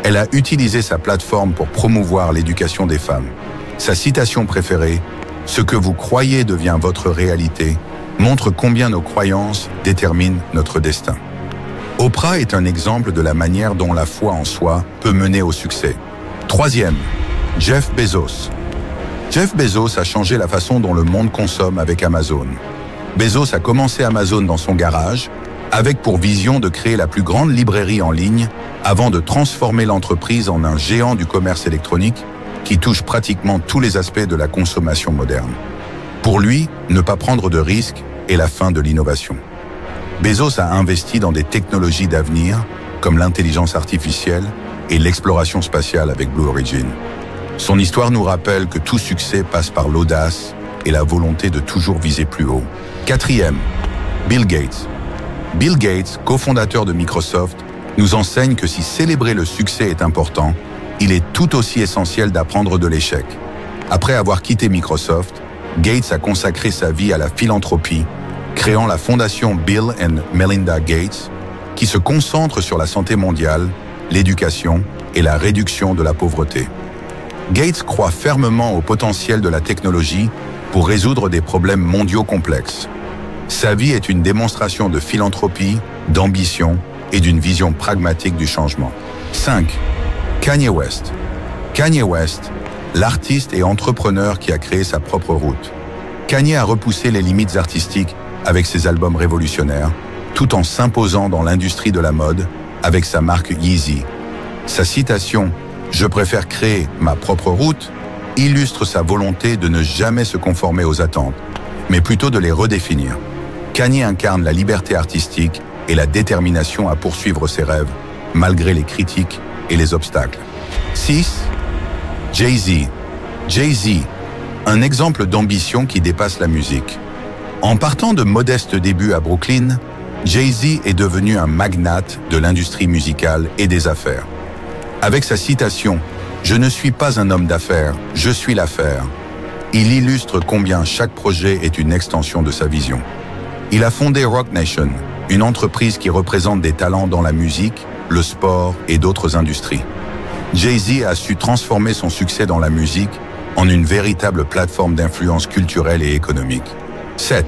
elle a utilisé sa plateforme pour promouvoir l'éducation des femmes. Sa citation préférée, « Ce que vous croyez devient votre réalité », montre combien nos croyances déterminent notre destin. Oprah est un exemple de la manière dont la foi en soi peut mener au succès. Troisième, Jeff Bezos. Jeff Bezos a changé la façon dont le monde consomme avec Amazon. Bezos a commencé Amazon dans son garage, avec pour vision de créer la plus grande librairie en ligne avant de transformer l'entreprise en un géant du commerce électronique qui touche pratiquement tous les aspects de la consommation moderne. Pour lui, ne pas prendre de risques est la fin de l'innovation. Bezos a investi dans des technologies d'avenir, comme l'intelligence artificielle et l'exploration spatiale avec Blue Origin. Son histoire nous rappelle que tout succès passe par l'audace et la volonté de toujours viser plus haut. Quatrième, Bill Gates. Bill Gates, cofondateur de Microsoft, nous enseigne que si célébrer le succès est important, il est tout aussi essentiel d'apprendre de l'échec. Après avoir quitté Microsoft, Gates a consacré sa vie à la philanthropie, créant la fondation Bill and Melinda Gates, qui se concentre sur la santé mondiale, l'éducation et la réduction de la pauvreté. Gates croit fermement au potentiel de la technologie pour résoudre des problèmes mondiaux complexes. Sa vie est une démonstration de philanthropie, d'ambition et d'une vision pragmatique du changement. 5. Kanye West. Kanye West, l'artiste et entrepreneur qui a créé sa propre route. Kanye a repoussé les limites artistiques avec ses albums révolutionnaires, tout en s'imposant dans l'industrie de la mode avec sa marque Yeezy. Sa citation « Je préfère créer ma propre route » illustre sa volonté de ne jamais se conformer aux attentes, mais plutôt de les redéfinir. Kanye incarne la liberté artistique et la détermination à poursuivre ses rêves, malgré les critiques et les obstacles. 6. Jay-Z. Jay-Z, un exemple d'ambition qui dépasse la musique. En partant de modestes débuts à Brooklyn, Jay-Z est devenu un magnate de l'industrie musicale et des affaires. Avec sa citation « Je ne suis pas un homme d'affaires, je suis l'affaire », il illustre combien chaque projet est une extension de sa vision. Il a fondé Roc Nation, une entreprise qui représente des talents dans la musique, le sport et d'autres industries. Jay-Z a su transformer son succès dans la musique en une véritable plateforme d'influence culturelle et économique. 7.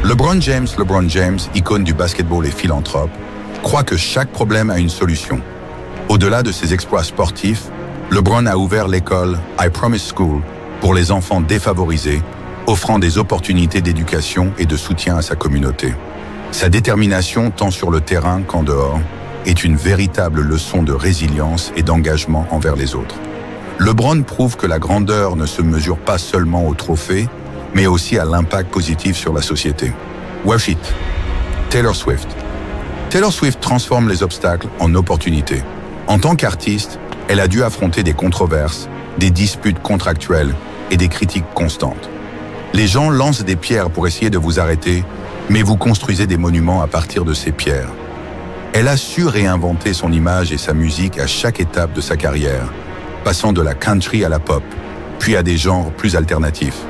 LeBron James, icône du basketball et philanthrope, croit que chaque problème a une solution. Au-delà de ses exploits sportifs, LeBron a ouvert l'école I Promise School pour les enfants défavorisés, offrant des opportunités d'éducation et de soutien à sa communauté. Sa détermination, tant sur le terrain qu'en dehors, est une véritable leçon de résilience et d'engagement envers les autres. LeBron prouve que la grandeur ne se mesure pas seulement au trophée, mais aussi à l'impact positif sur la société. Worship. Taylor Swift. Taylor Swift transforme les obstacles en opportunités. En tant qu'artiste, elle a dû affronter des controverses, des disputes contractuelles et des critiques constantes. Les gens lancent des pierres pour essayer de vous arrêter, mais vous construisez des monuments à partir de ces pierres. Elle a su réinventer son image et sa musique à chaque étape de sa carrière, passant de la country à la pop, puis à des genres plus alternatifs.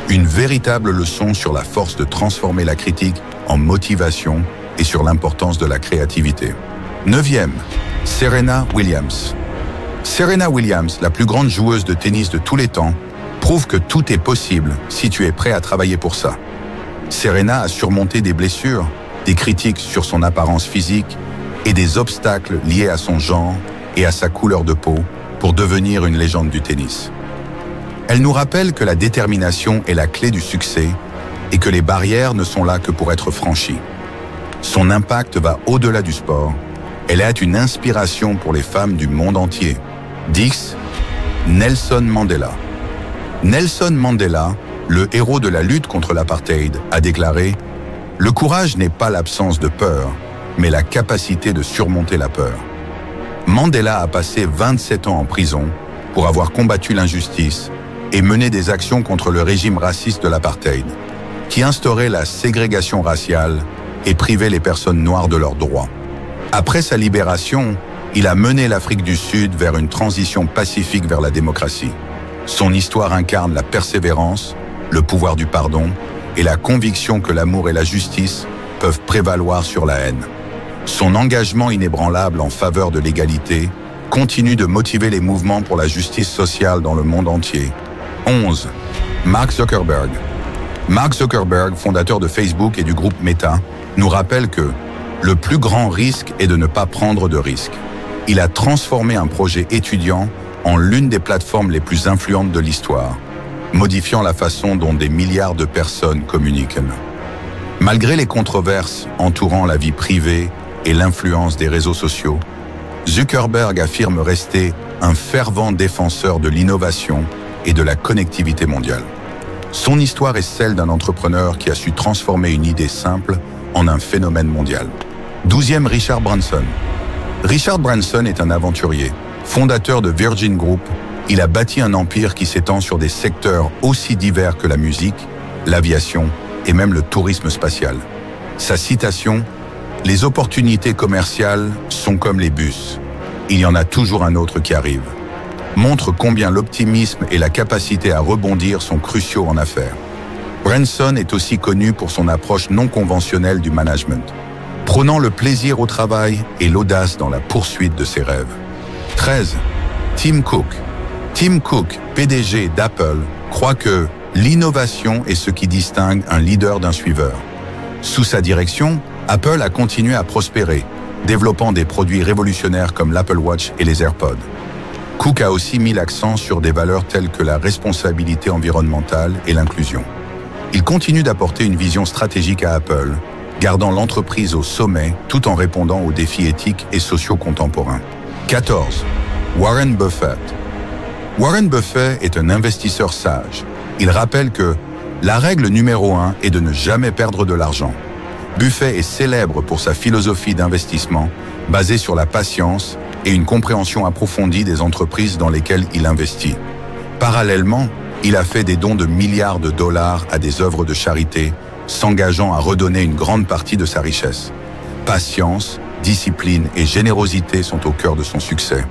Une véritable leçon sur la force de transformer la critique en motivation et sur l'importance de la créativité. 9e, Serena Williams. Serena Williams, la plus grande joueuse de tennis de tous les temps, prouve que tout est possible si tu es prêt à travailler pour ça. Serena a surmonté des blessures, des critiques sur son apparence physique et des obstacles liés à son genre et à sa couleur de peau pour devenir une légende du tennis. Elle nous rappelle que la détermination est la clé du succès et que les barrières ne sont là que pour être franchies. Son impact va au-delà du sport. Elle est une inspiration pour les femmes du monde entier. 10. Nelson Mandela. Nelson Mandela, le héros de la lutte contre l'apartheid, a déclaré « Le courage n'est pas l'absence de peur, mais la capacité de surmonter la peur. » Mandela a passé 27 ans en prison pour avoir combattu l'injustice et mené des actions contre le régime raciste de l'apartheid, qui instaurait la ségrégation raciale et privait les personnes noires de leurs droits. Après sa libération, il a mené l'Afrique du Sud vers une transition pacifique vers la démocratie. Son histoire incarne la persévérance, le pouvoir du pardon et la conviction que l'amour et la justice peuvent prévaloir sur la haine. Son engagement inébranlable en faveur de l'égalité continue de motiver les mouvements pour la justice sociale dans le monde entier. 11. Mark Zuckerberg. Mark Zuckerberg, fondateur de Facebook et du groupe Meta, nous rappelle que le plus grand risque est de ne pas prendre de risques. Il a transformé un projet étudiant en l'une des plateformes les plus influentes de l'histoire, modifiant la façon dont des milliards de personnes communiquent. Malgré les controverses entourant la vie privée et l'influence des réseaux sociaux, Zuckerberg affirme rester un fervent défenseur de l'innovation et de la connectivité mondiale. Son histoire est celle d'un entrepreneur qui a su transformer une idée simple en un phénomène mondial. 12e, Richard Branson. Richard Branson est un aventurier. Fondateur de Virgin Group, il a bâti un empire qui s'étend sur des secteurs aussi divers que la musique, l'aviation et même le tourisme spatial. Sa citation « Les opportunités commerciales sont comme les bus. Il y en a toujours un autre qui arrive » montre combien l'optimisme et la capacité à rebondir sont cruciaux en affaires. Branson est aussi connu pour son approche non conventionnelle du management, prônant le plaisir au travail et l'audace dans la poursuite de ses rêves. 13. Tim Cook. Tim Cook, PDG d'Apple, croit que l'innovation est ce qui distingue un leader d'un suiveur. Sous sa direction, Apple a continué à prospérer, développant des produits révolutionnaires comme l'Apple Watch et les AirPods. Cook a aussi mis l'accent sur des valeurs telles que la responsabilité environnementale et l'inclusion. Il continue d'apporter une vision stratégique à Apple, gardant l'entreprise au sommet tout en répondant aux défis éthiques et sociaux contemporains. 14. Warren Buffett. Warren Buffett est un investisseur sage. Il rappelle que la règle numéro 1 est de ne jamais perdre de l'argent. Buffett est célèbre pour sa philosophie d'investissement basée sur la patience et une compréhension approfondie des entreprises dans lesquelles il investit. Parallèlement, il a fait des dons de milliards de dollars à des œuvres de charité, s'engageant à redonner une grande partie de sa richesse. Patience, discipline et générosité sont au cœur de son succès,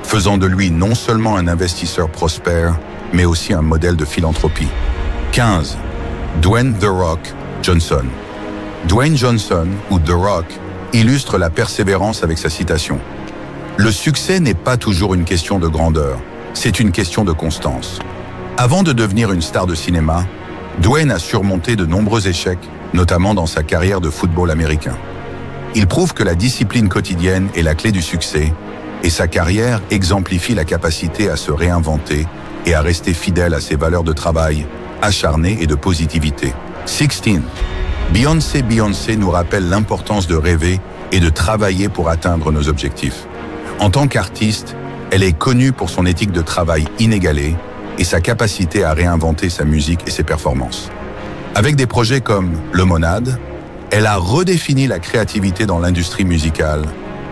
faisant de lui non seulement un investisseur prospère, mais aussi un modèle de philanthropie. 15. Dwayne The Rock Johnson. Dwayne Johnson, ou The Rock, illustre la persévérance avec sa citation. Le succès n'est pas toujours une question de grandeur, c'est une question de constance. Avant de devenir une star de cinéma, Dwayne a surmonté de nombreux échecs, notamment dans sa carrière de football américain. Il prouve que la discipline quotidienne est la clé du succès, et sa carrière exemplifie la capacité à se réinventer et à rester fidèle à ses valeurs de travail, acharnées et de positivité. 16. Beyoncé nous rappelle l'importance de rêver et de travailler pour atteindre nos objectifs. En tant qu'artiste, elle est connue pour son éthique de travail inégalée et sa capacité à réinventer sa musique et ses performances. Avec des projets comme Lemonade, elle a redéfini la créativité dans l'industrie musicale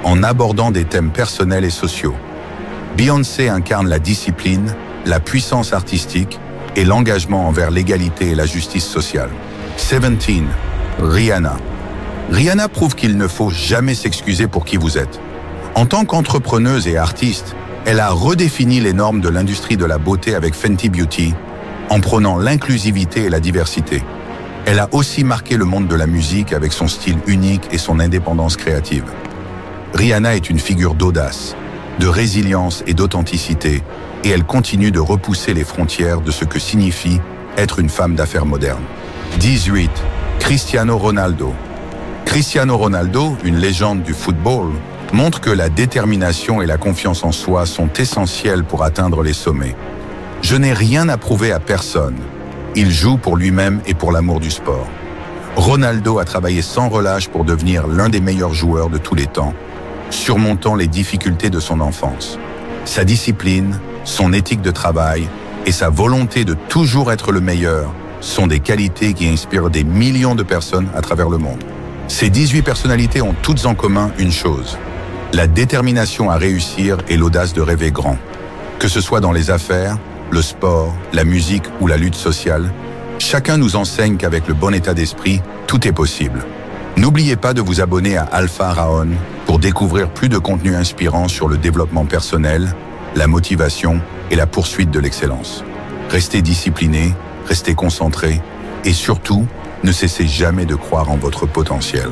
en abordant des thèmes personnels et sociaux. Beyoncé incarne la discipline, la puissance artistique et l'engagement envers l'égalité et la justice sociale. 17. Rihanna. Rihanna prouve qu'il ne faut jamais s'excuser pour qui vous êtes. En tant qu'entrepreneuse et artiste, elle a redéfini les normes de l'industrie de la beauté avec Fenty Beauty, en prônant l'inclusivité et la diversité. Elle a aussi marqué le monde de la musique avec son style unique et son indépendance créative. Rihanna est une figure d'audace, de résilience et d'authenticité, et elle continue de repousser les frontières de ce que signifie être une femme d'affaires moderne. 18. Cristiano Ronaldo. Cristiano Ronaldo, une légende du football, montre que la détermination et la confiance en soi sont essentielles pour atteindre les sommets. Je n'ai rien à prouver à personne. Il joue pour lui-même et pour l'amour du sport. Ronaldo a travaillé sans relâche pour devenir l'un des meilleurs joueurs de tous les temps, surmontant les difficultés de son enfance. Sa discipline, son éthique de travail et sa volonté de toujours être le meilleur sont des qualités qui inspirent des millions de personnes à travers le monde. Ces 18 personnalités ont toutes en commun une chose: la détermination à réussir et l'audace de rêver grand. Que ce soit dans les affaires, le sport, la musique ou la lutte sociale, chacun nous enseigne qu'avec le bon état d'esprit, tout est possible. N'oubliez pas de vous abonner à Alpha Raon pour découvrir plus de contenu inspirant sur le développement personnel, la motivation et la poursuite de l'excellence. Restez disciplinés, restez concentrés et surtout, ne cessez jamais de croire en votre potentiel.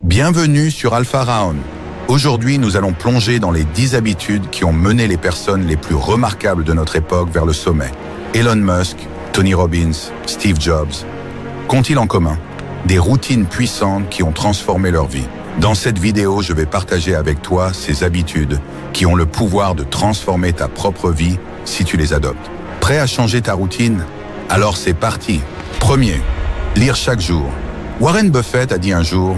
Bienvenue sur Alpha Raon. Aujourd'hui, nous allons plonger dans les 10 habitudes qui ont mené les personnes les plus remarquables de notre époque vers le sommet. Elon Musk, Tony Robbins, Steve Jobs. Qu'ont-ils en commun? Des routines puissantes qui ont transformé leur vie. Dans cette vidéo, je vais partager avec toi ces habitudes qui ont le pouvoir de transformer ta propre vie si tu les adoptes. Prêt à changer ta routine? Alors c'est parti. Premier, Lire chaque jour. Warren Buffett a dit un jour,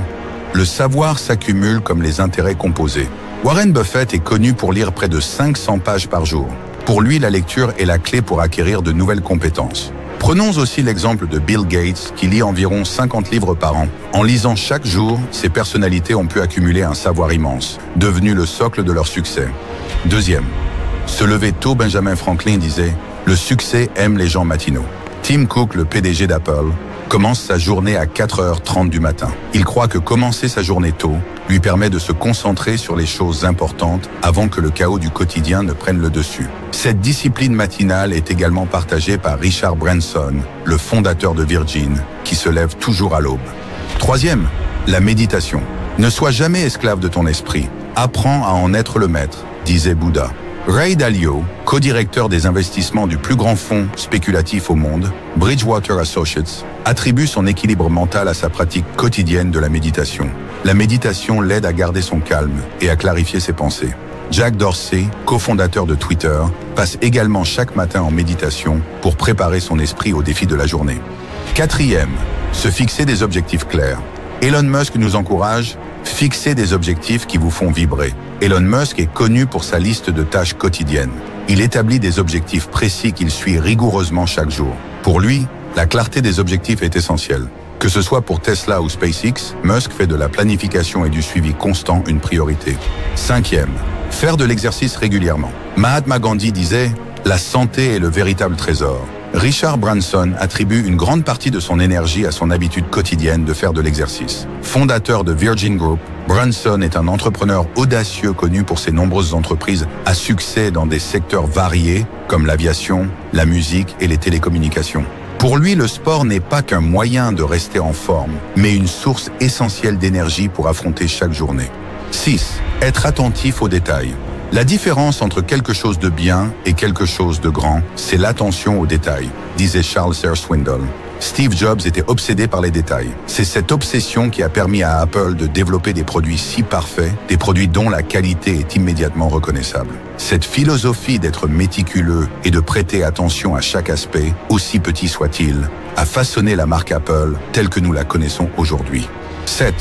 le savoir s'accumule comme les intérêts composés. Warren Buffett est connu pour lire près de 500 pages par jour. Pour lui, la lecture est la clé pour acquérir de nouvelles compétences. Prenons aussi l'exemple de Bill Gates, qui lit environ 50 livres par an. En lisant chaque jour, ces personnalités ont pu accumuler un savoir immense, devenu le socle de leur succès. Deuxième, se lever tôt, Benjamin Franklin disait « Le succès aime les gens matinaux ». Tim Cook, le PDG d'Apple, commence sa journée à 4h30 du matin. Il croit que commencer sa journée tôt lui permet de se concentrer sur les choses importantes avant que le chaos du quotidien ne prenne le dessus. Cette discipline matinale est également partagée par Richard Branson, le fondateur de Virgin, qui se lève toujours à l'aube. Troisième, la méditation. Ne sois jamais esclave de ton esprit. Apprends à en être le maître, disait Bouddha. Ray Dalio, co-directeur des investissements du plus grand fonds spéculatif au monde, Bridgewater Associates, attribue son équilibre mental à sa pratique quotidienne de la méditation. La méditation l'aide à garder son calme et à clarifier ses pensées. Jack Dorsey, cofondateur de Twitter, passe également chaque matin en méditation pour préparer son esprit aux défis de la journée. Quatrième, se fixer des objectifs clairs. Elon Musk nous encourage, fixez des objectifs qui vous font vibrer. Elon Musk est connu pour sa liste de tâches quotidiennes. Il établit des objectifs précis qu'il suit rigoureusement chaque jour. Pour lui, la clarté des objectifs est essentielle. Que ce soit pour Tesla ou SpaceX, Musk fait de la planification et du suivi constant une priorité. Cinquième, faire de l'exercice régulièrement. Mahatma Gandhi disait « La santé est le véritable trésor ». Richard Branson attribue une grande partie de son énergie à son habitude quotidienne de faire de l'exercice. Fondateur de Virgin Group, Branson est un entrepreneur audacieux connu pour ses nombreuses entreprises à succès dans des secteurs variés comme l'aviation, la musique et les télécommunications. Pour lui, le sport n'est pas qu'un moyen de rester en forme, mais une source essentielle d'énergie pour affronter chaque journée. 6. Être attentif aux détails. La différence entre quelque chose de bien et quelque chose de grand, c'est l'attention aux détails, disait Charles Swindoll. Steve Jobs était obsédé par les détails. C'est cette obsession qui a permis à Apple de développer des produits si parfaits, des produits dont la qualité est immédiatement reconnaissable. Cette philosophie d'être méticuleux et de prêter attention à chaque aspect, aussi petit soit-il, a façonné la marque Apple telle que nous la connaissons aujourd'hui. 7.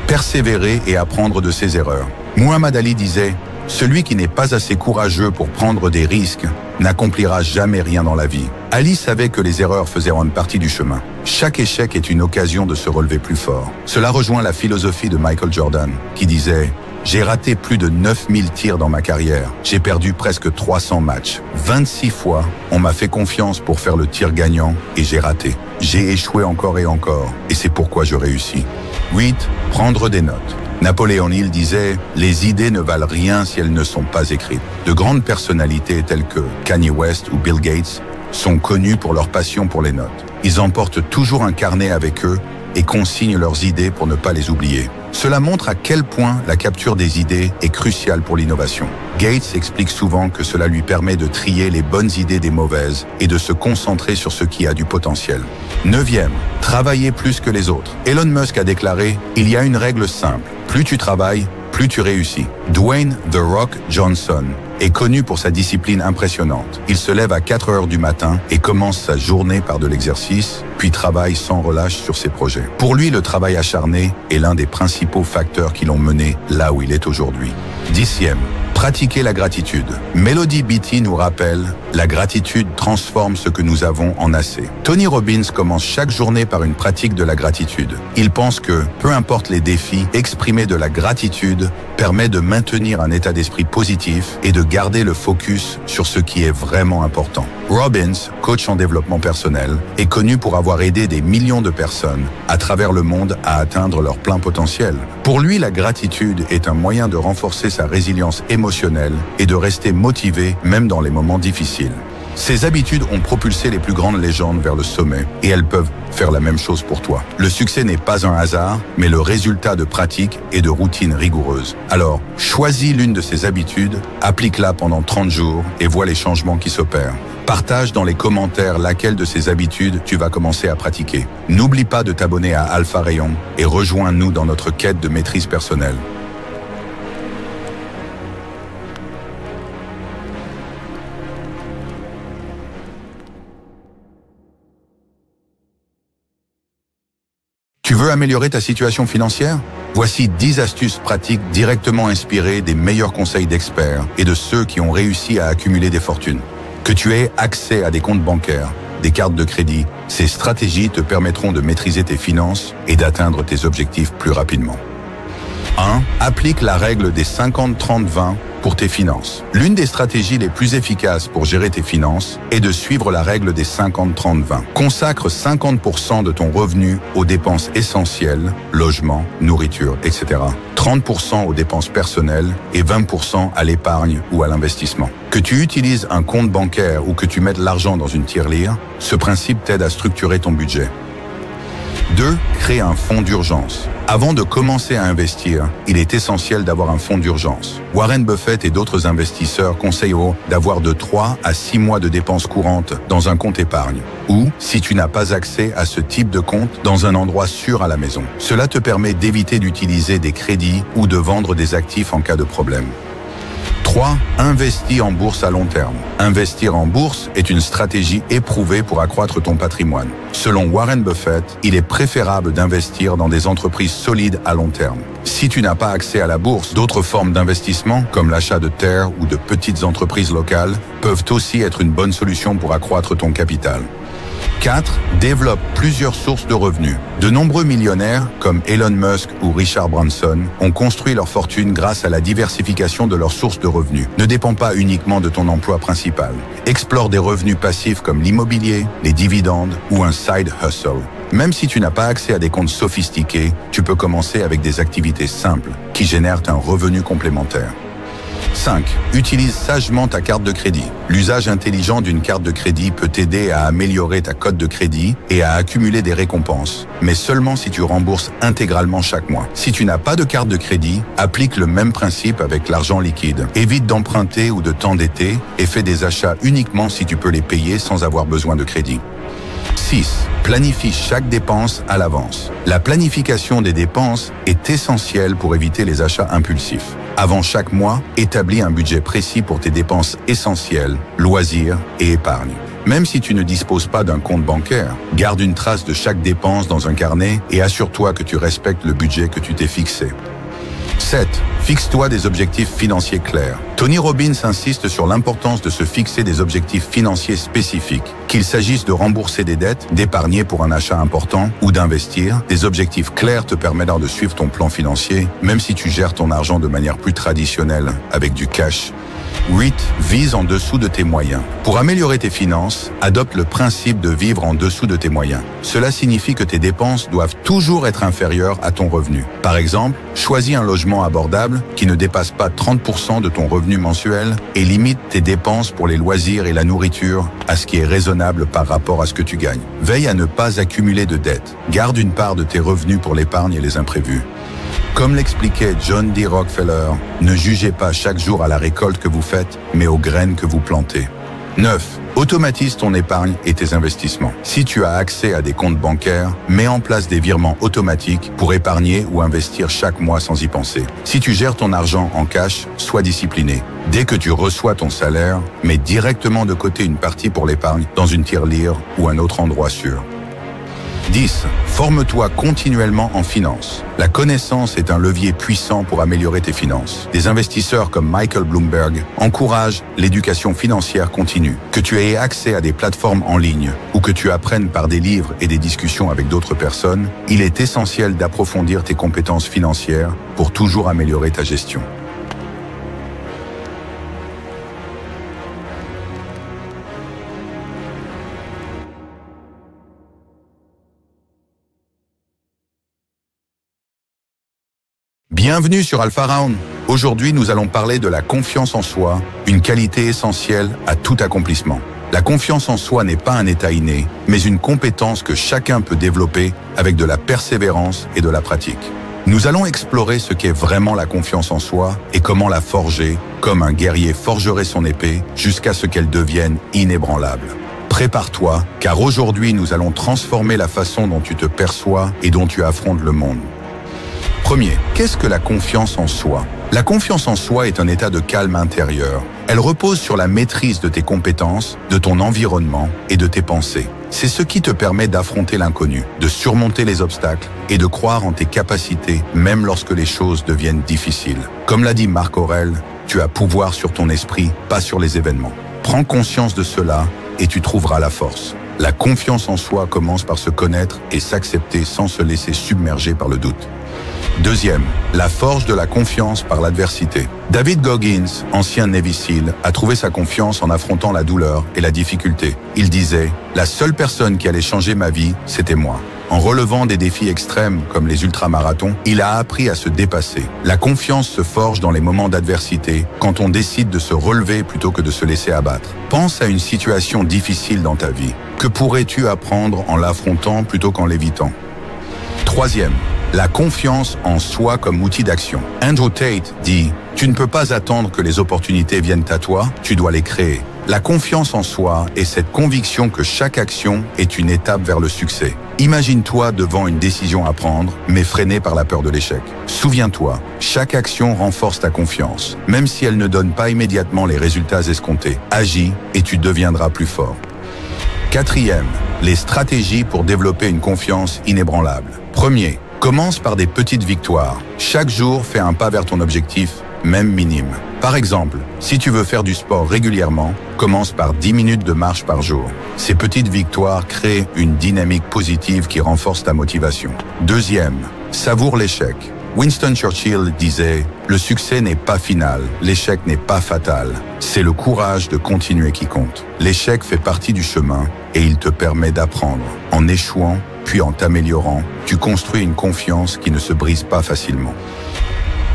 Persévérer et apprendre de ses erreurs. Muhammad Ali disait « Celui qui n'est pas assez courageux pour prendre des risques n'accomplira jamais rien dans la vie ». Ali savait que les erreurs faisaient une partie du chemin. Chaque échec est une occasion de se relever plus fort. Cela rejoint la philosophie de Michael Jordan, qui disait « J'ai raté plus de 9000 tirs dans ma carrière. J'ai perdu presque 300 matchs. 26 fois, on m'a fait confiance pour faire le tir gagnant et j'ai raté. J'ai échoué encore et encore, et c'est pourquoi je réussis. » 8. Prendre des notes. Napoléon Hill disait « Les idées ne valent rien si elles ne sont pas écrites ». De grandes personnalités telles que Kanye West ou Bill Gates sont connues pour leur passion pour les notes. Ils emportent toujours un carnet avec eux et consignent leurs idées pour ne pas les oublier. Cela montre à quel point la capture des idées est cruciale pour l'innovation. Gates explique souvent que cela lui permet de trier les bonnes idées des mauvaises et de se concentrer sur ce qui a du potentiel. 9e, travailler plus que les autres. Elon Musk a déclaré « Il y a une règle simple, plus tu travailles, plus tu réussis ». Dwayne « The Rock » Johnson est connu pour sa discipline impressionnante. Il se lève à 4 heures du matin et commence sa journée par de l'exercice, puis travaille sans relâche sur ses projets. Pour lui, le travail acharné est l'un des principaux facteurs qui l'ont mené là où il est aujourd'hui. 10e, pratiquer la gratitude. Melody Beattie nous rappelle « La gratitude transforme ce que nous avons en assez ». Tony Robbins commence chaque journée par une pratique de la gratitude. Il pense que, peu importe les défis, exprimer de la gratitude permet de maintenir un état d'esprit positif et de garder le focus sur ce qui est vraiment important. Robbins, coach en développement personnel, est connu pour avoir aidé des millions de personnes à travers le monde à atteindre leur plein potentiel. Pour lui, la gratitude est un moyen de renforcer sa résilience émotionnelle et de rester motivé même dans les moments difficiles. Ces habitudes ont propulsé les plus grandes légendes vers le sommet et elles peuvent faire la même chose pour toi. Le succès n'est pas un hasard, mais le résultat de pratiques et de routines rigoureuses. Alors, choisis l'une de ces habitudes, applique-la pendant 30 jours et vois les changements qui s'opèrent. Partage dans les commentaires laquelle de ces habitudes tu vas commencer à pratiquer. N'oublie pas de t'abonner à Alpha Rayon et rejoins-nous dans notre quête de maîtrise personnelle. veux améliorer ta situation financière? Voici 10 astuces pratiques directement inspirées des meilleurs conseils d'experts et de ceux qui ont réussi à accumuler des fortunes. Que tu aies accès à des comptes bancaires, des cartes de crédit, ces stratégies te permettront de maîtriser tes finances et d'atteindre tes objectifs plus rapidement. 1. Applique la règle des 50-30-20 pour tes finances. L'une des stratégies les plus efficaces pour gérer tes finances est de suivre la règle des 50-30-20. Consacre 50% de ton revenu aux dépenses essentielles, logement, nourriture, etc. 30% aux dépenses personnelles et 20% à l'épargne ou à l'investissement. Que tu utilises un compte bancaire ou que tu mettes l'argent dans une tirelire, ce principe t'aide à structurer ton budget. 2. Crée un fonds d'urgence. Avant de commencer à investir, il est essentiel d'avoir un fonds d'urgence. Warren Buffett et d'autres investisseurs conseillent d'avoir de 3 à 6 mois de dépenses courantes dans un compte épargne. Ou, si tu n'as pas accès à ce type de compte, dans un endroit sûr à la maison. Cela te permet d'éviter d'utiliser des crédits ou de vendre des actifs en cas de problème. 3. Investis en bourse à long terme. Investir en bourse est une stratégie éprouvée pour accroître ton patrimoine. Selon Warren Buffett, il est préférable d'investir dans des entreprises solides à long terme. Si tu n'as pas accès à la bourse, d'autres formes d'investissement, comme l'achat de terres ou de petites entreprises locales, peuvent aussi être une bonne solution pour accroître ton capital. 4. Développe plusieurs sources de revenus. De nombreux millionnaires, comme Elon Musk ou Richard Branson, ont construit leur fortune grâce à la diversification de leurs sources de revenus. Ne dépends pas uniquement de ton emploi principal. Explore des revenus passifs comme l'immobilier, les dividendes ou un side hustle. Même si tu n'as pas accès à des comptes sophistiqués, tu peux commencer avec des activités simples qui génèrent un revenu complémentaire. 5. Utilise sagement ta carte de crédit. L'usage intelligent d'une carte de crédit peut t'aider à améliorer ta cote de crédit et à accumuler des récompenses, mais seulement si tu rembourses intégralement chaque mois. Si tu n'as pas de carte de crédit, applique le même principe avec l'argent liquide. Évite d'emprunter ou de t'endetter et fais des achats uniquement si tu peux les payer sans avoir besoin de crédit. 6. Planifie chaque dépense à l'avance. La planification des dépenses est essentielle pour éviter les achats impulsifs. Avant chaque mois, établis un budget précis pour tes dépenses essentielles, loisirs et épargne. Même si tu ne disposes pas d'un compte bancaire, garde une trace de chaque dépense dans un carnet et assure-toi que tu respectes le budget que tu t'es fixé. 7. Fixe-toi des objectifs financiers clairs. Tony Robbins insiste sur l'importance de se fixer des objectifs financiers spécifiques. Qu'il s'agisse de rembourser des dettes, d'épargner pour un achat important ou d'investir, des objectifs clairs te permettent de suivre ton plan financier, même si tu gères ton argent de manière plus traditionnelle, avec du cash. 8. Vise en dessous de tes moyens. Pour améliorer tes finances, adopte le principe de vivre en dessous de tes moyens. Cela signifie que tes dépenses doivent toujours être inférieures à ton revenu. Par exemple, choisis un logement abordable qui ne dépasse pas 30% de ton revenu mensuel et limite tes dépenses pour les loisirs et la nourriture à ce qui est raisonnable par rapport à ce que tu gagnes. Veille à ne pas accumuler de dettes. Garde une part de tes revenus pour l'épargne et les imprévus. Comme l'expliquait John D. Rockefeller, ne jugez pas chaque jour à la récolte que vous faites, mais aux graines que vous plantez. 9. Automatise ton épargne et tes investissements. Si tu as accès à des comptes bancaires, mets en place des virements automatiques pour épargner ou investir chaque mois sans y penser. Si tu gères ton argent en cash, sois discipliné. Dès que tu reçois ton salaire, mets directement de côté une partie pour l'épargne dans une tirelire ou un autre endroit sûr. 10. Forme-toi continuellement en finance. La connaissance est un levier puissant pour améliorer tes finances. Des investisseurs comme Michael Bloomberg encouragent l'éducation financière continue. Que tu aies accès à des plateformes en ligne ou que tu apprennes par des livres et des discussions avec d'autres personnes, il est essentiel d'approfondir tes compétences financières pour toujours améliorer ta gestion. Bienvenue sur Alpha Round. Aujourd'hui, nous allons parler de la confiance en soi, une qualité essentielle à tout accomplissement. La confiance en soi n'est pas un état inné, mais une compétence que chacun peut développer avec de la persévérance et de la pratique. Nous allons explorer ce qu'est vraiment la confiance en soi et comment la forger, comme un guerrier forgerait son épée, jusqu'à ce qu'elle devienne inébranlable. Prépare-toi, car aujourd'hui, nous allons transformer la façon dont tu te perçois et dont tu affrontes le monde. Premier, qu'est-ce que la confiance en soi? La confiance en soi est un état de calme intérieur. Elle repose sur la maîtrise de tes compétences, de ton environnement et de tes pensées. C'est ce qui te permet d'affronter l'inconnu, de surmonter les obstacles et de croire en tes capacités même lorsque les choses deviennent difficiles. Comme l'a dit Marc Aurèle, tu as pouvoir sur ton esprit, pas sur les événements. Prends conscience de cela et tu trouveras la force. La confiance en soi commence par se connaître et s'accepter sans se laisser submerger par le doute. Deuxième, la forge de la confiance par l'adversité. David Goggins, ancien Navy SEAL, a trouvé sa confiance en affrontant la douleur et la difficulté. Il disait « La seule personne qui allait changer ma vie, c'était moi ». En relevant des défis extrêmes comme les ultramarathons, il a appris à se dépasser. La confiance se forge dans les moments d'adversité, quand on décide de se relever plutôt que de se laisser abattre. Pense à une situation difficile dans ta vie. Que pourrais-tu apprendre en l'affrontant plutôt qu'en l'évitant? Troisième, la confiance en soi comme outil d'action. Andrew Tate dit « Tu ne peux pas attendre que les opportunités viennent à toi, tu dois les créer ». La confiance en soi est cette conviction que chaque action est une étape vers le succès. Imagine-toi devant une décision à prendre, mais freiné par la peur de l'échec. Souviens-toi, chaque action renforce ta confiance, même si elle ne donne pas immédiatement les résultats escomptés. Agis et tu deviendras plus fort. Quatrième, les stratégies pour développer une confiance inébranlable. Premier, commence par des petites victoires. Chaque jour, fais un pas vers ton objectif, même minime. Par exemple, si tu veux faire du sport régulièrement, commence par 10 minutes de marche par jour. Ces petites victoires créent une dynamique positive qui renforce ta motivation. Deuxième, savoure l'échec. Winston Churchill disait « Le succès n'est pas final, l'échec n'est pas fatal. C'est le courage de continuer qui compte. L'échec fait partie du chemin et il te permet d'apprendre. En échouant, puis en t'améliorant, tu construis une confiance qui ne se brise pas facilement. »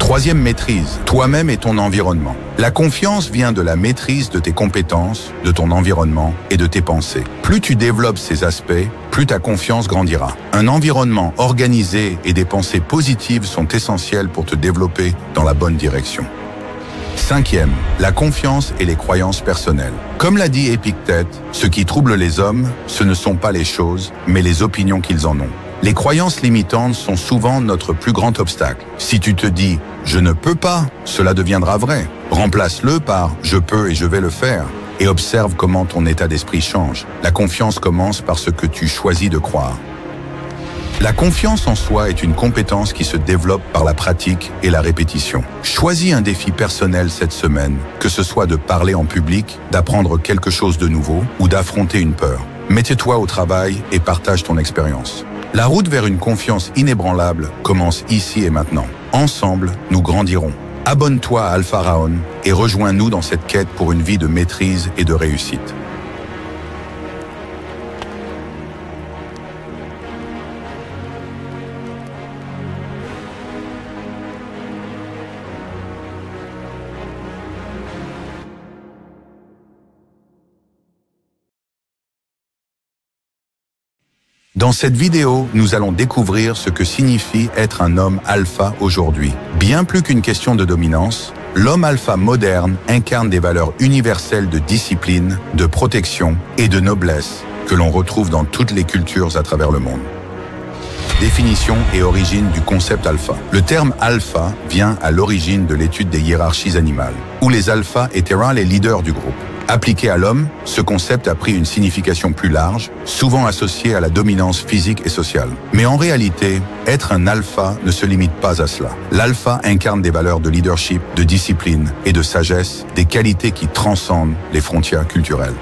Troisième maîtrise, toi-même et ton environnement. La confiance vient de la maîtrise de tes compétences, de ton environnement et de tes pensées. Plus tu développes ces aspects, plus ta confiance grandira. Un environnement organisé et des pensées positives sont essentiels pour te développer dans la bonne direction. Cinquième, la confiance et les croyances personnelles. Comme l'a dit Épictète, ce qui trouble les hommes, ce ne sont pas les choses, mais les opinions qu'ils en ont. Les croyances limitantes sont souvent notre plus grand obstacle. Si tu te dis « je ne peux pas », cela deviendra vrai. Remplace-le par « je peux et je vais le faire » et observe comment ton état d'esprit change. La confiance commence par ce que tu choisis de croire. La confiance en soi est une compétence qui se développe par la pratique et la répétition. Choisis un défi personnel cette semaine, que ce soit de parler en public, d'apprendre quelque chose de nouveau ou d'affronter une peur. Mets-toi au travail et partage ton expérience. La route vers une confiance inébranlable commence ici et maintenant. Ensemble, nous grandirons. Abonne-toi à Alpha Raon et rejoins-nous dans cette quête pour une vie de maîtrise et de réussite. Dans cette vidéo, nous allons découvrir ce que signifie être un homme alpha aujourd'hui. Bien plus qu'une question de dominance, l'homme alpha moderne incarne des valeurs universelles de discipline, de protection et de noblesse que l'on retrouve dans toutes les cultures à travers le monde. Définition et origine du concept alpha. Le terme alpha vient à l'origine de l'étude des hiérarchies animales, où les alphas étaient les leaders du groupe. Appliqué à l'homme, ce concept a pris une signification plus large, souvent associée à la dominance physique et sociale. Mais en réalité, être un alpha ne se limite pas à cela. L'alpha incarne des valeurs de leadership, de discipline et de sagesse, des qualités qui transcendent les frontières culturelles.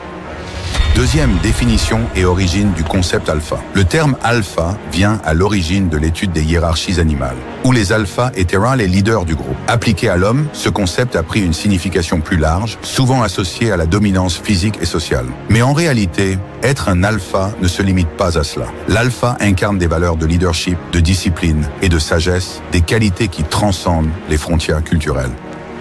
Deuxième définition et origine du concept alpha. Le terme alpha vient à l'origine de l'étude des hiérarchies animales, où les alphas étaient les leaders du groupe. Appliqué à l'homme, ce concept a pris une signification plus large, souvent associée à la dominance physique et sociale. Mais en réalité, être un alpha ne se limite pas à cela. L'alpha incarne des valeurs de leadership, de discipline et de sagesse, des qualités qui transcendent les frontières culturelles.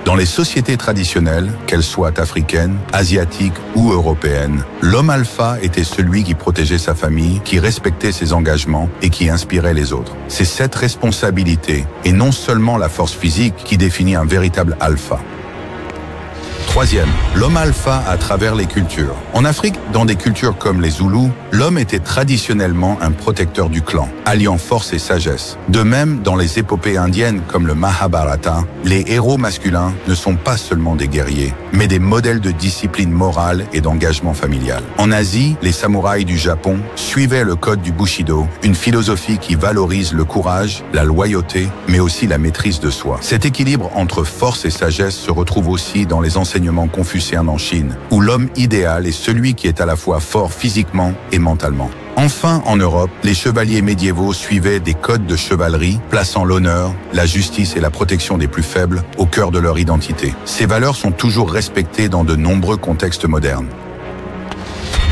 Dans les sociétés traditionnelles, qu'elles soient africaines, asiatiques ou européennes, l'homme alpha était celui qui protégeait sa famille, qui respectait ses engagements et qui inspirait les autres. C'est cette responsabilité, et non seulement la force physique, qui définit un véritable alpha. Troisième, l'homme alpha à travers les cultures. En Afrique, dans des cultures comme les Zoulous, l'homme était traditionnellement un protecteur du clan, alliant force et sagesse. De même, dans les épopées indiennes comme le Mahabharata, les héros masculins ne sont pas seulement des guerriers, mais des modèles de discipline morale et d'engagement familial. En Asie, les samouraïs du Japon suivaient le code du Bushido, une philosophie qui valorise le courage, la loyauté, mais aussi la maîtrise de soi. Cet équilibre entre force et sagesse se retrouve aussi dans les enseignements confucéens en Chine, où l'homme idéal est celui qui est à la fois fort physiquement et mentalement. Enfin, en Europe, les chevaliers médiévaux suivaient des codes de chevalerie, plaçant l'honneur, la justice et la protection des plus faibles au cœur de leur identité. Ces valeurs sont toujours respectées dans de nombreux contextes modernes.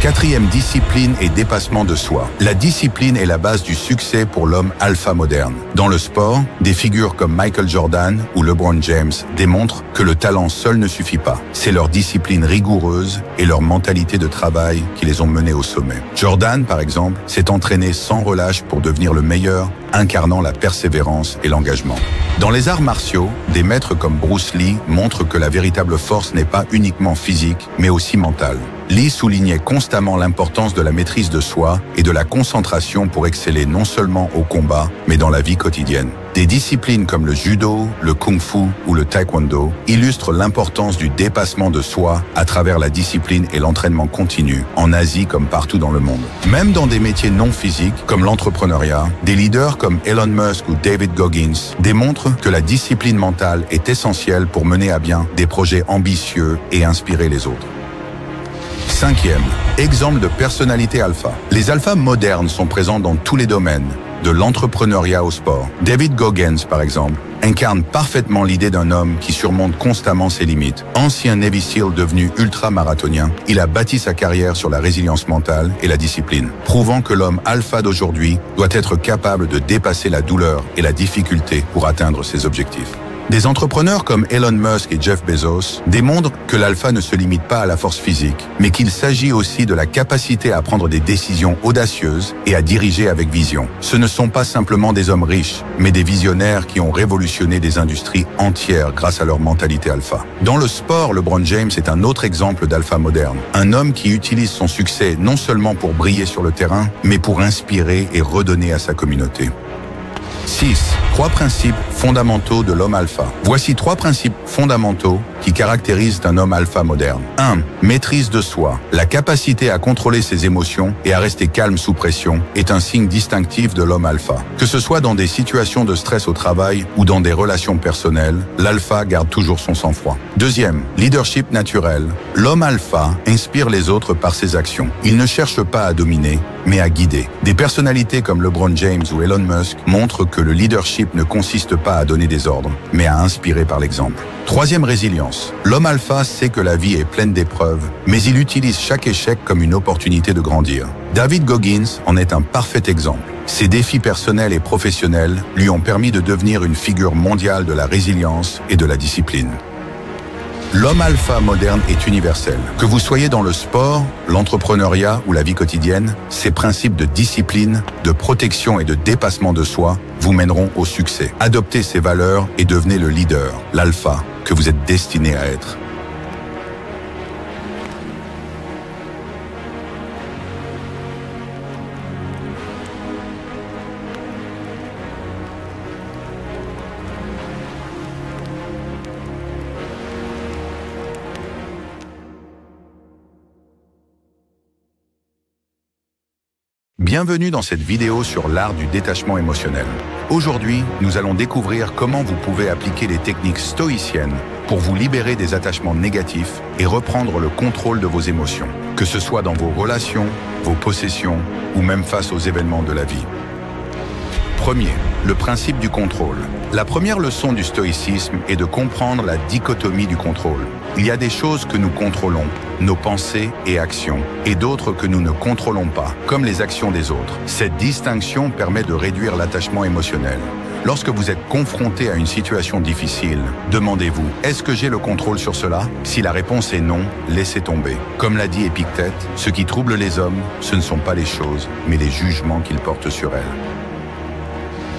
Quatrième discipline et dépassement de soi. La discipline est la base du succès pour l'homme alpha moderne. Dans le sport, des figures comme Michael Jordan ou LeBron James démontrent que le talent seul ne suffit pas. C'est leur discipline rigoureuse et leur mentalité de travail qui les ont menés au sommet. Jordan, par exemple, s'est entraîné sans relâche pour devenir le meilleur, incarnant la persévérance et l'engagement. Dans les arts martiaux, des maîtres comme Bruce Lee montrent que la véritable force n'est pas uniquement physique, mais aussi mentale. Lee soulignait constamment l'importance de la maîtrise de soi et de la concentration pour exceller non seulement au combat, mais dans la vie quotidienne. Des disciplines comme le judo, le kung-fu ou le taekwondo illustrent l'importance du dépassement de soi à travers la discipline et l'entraînement continu, en Asie comme partout dans le monde. Même dans des métiers non physiques, comme l'entrepreneuriat, des leaders comme Elon Musk ou David Goggins démontrent que la discipline mentale est essentielle pour mener à bien des projets ambitieux et inspirer les autres. Cinquième, exemple de personnalité alpha. Les alphas modernes sont présents dans tous les domaines, de l'entrepreneuriat au sport. David Goggins, par exemple, incarne parfaitement l'idée d'un homme qui surmonte constamment ses limites. Ancien Navy SEAL devenu ultra-marathonien, il a bâti sa carrière sur la résilience mentale et la discipline, prouvant que l'homme alpha d'aujourd'hui doit être capable de dépasser la douleur et la difficulté pour atteindre ses objectifs. Des entrepreneurs comme Elon Musk et Jeff Bezos démontrent que l'alpha ne se limite pas à la force physique, mais qu'il s'agit aussi de la capacité à prendre des décisions audacieuses et à diriger avec vision. Ce ne sont pas simplement des hommes riches, mais des visionnaires qui ont révolutionné des industries entières grâce à leur mentalité alpha. Dans le sport, LeBron James est un autre exemple d'alpha moderne. Un homme qui utilise son succès non seulement pour briller sur le terrain, mais pour inspirer et redonner à sa communauté. 6. 3 principes fondamentaux de l'homme alpha. Voici 3 principes fondamentaux qui caractérisent un homme alpha moderne. 1. Maîtrise de soi. La capacité à contrôler ses émotions et à rester calme sous pression est un signe distinctif de l'homme alpha. Que ce soit dans des situations de stress au travail ou dans des relations personnelles, l'alpha garde toujours son sang-froid. 2. Leadership naturel. L'homme alpha inspire les autres par ses actions. Il ne cherche pas à dominer, mais à guider. Des personnalités comme LeBron James ou Elon Musk montrent que le leadership ne consiste pas à donner des ordres, mais à inspirer par l'exemple. 3. Résilience. L'homme alpha sait que la vie est pleine d'épreuves, mais il utilise chaque échec comme une opportunité de grandir. David Goggins en est un parfait exemple. Ses défis personnels et professionnels lui ont permis de devenir une figure mondiale de la résilience et de la discipline. L'homme alpha moderne est universel. Que vous soyez dans le sport, l'entrepreneuriat ou la vie quotidienne, ces principes de discipline, de protection et de dépassement de soi vous mèneront au succès. Adoptez ces valeurs et devenez le leader, l'alpha, que vous êtes destiné à être. Bienvenue dans cette vidéo sur l'art du détachement émotionnel. Aujourd'hui, nous allons découvrir comment vous pouvez appliquer les techniques stoïciennes pour vous libérer des attachements négatifs et reprendre le contrôle de vos émotions, que ce soit dans vos relations, vos possessions ou même face aux événements de la vie. Premier, le principe du contrôle. La première leçon du stoïcisme est de comprendre la dichotomie du contrôle. Il y a des choses que nous contrôlons, nos pensées et actions, et d'autres que nous ne contrôlons pas, comme les actions des autres. Cette distinction permet de réduire l'attachement émotionnel. Lorsque vous êtes confronté à une situation difficile, demandez-vous, est-ce que j'ai le contrôle sur cela? Si la réponse est non, laissez tomber. Comme l'a dit Épictète, ce qui trouble les hommes, ce ne sont pas les choses, mais les jugements qu'ils portent sur elles.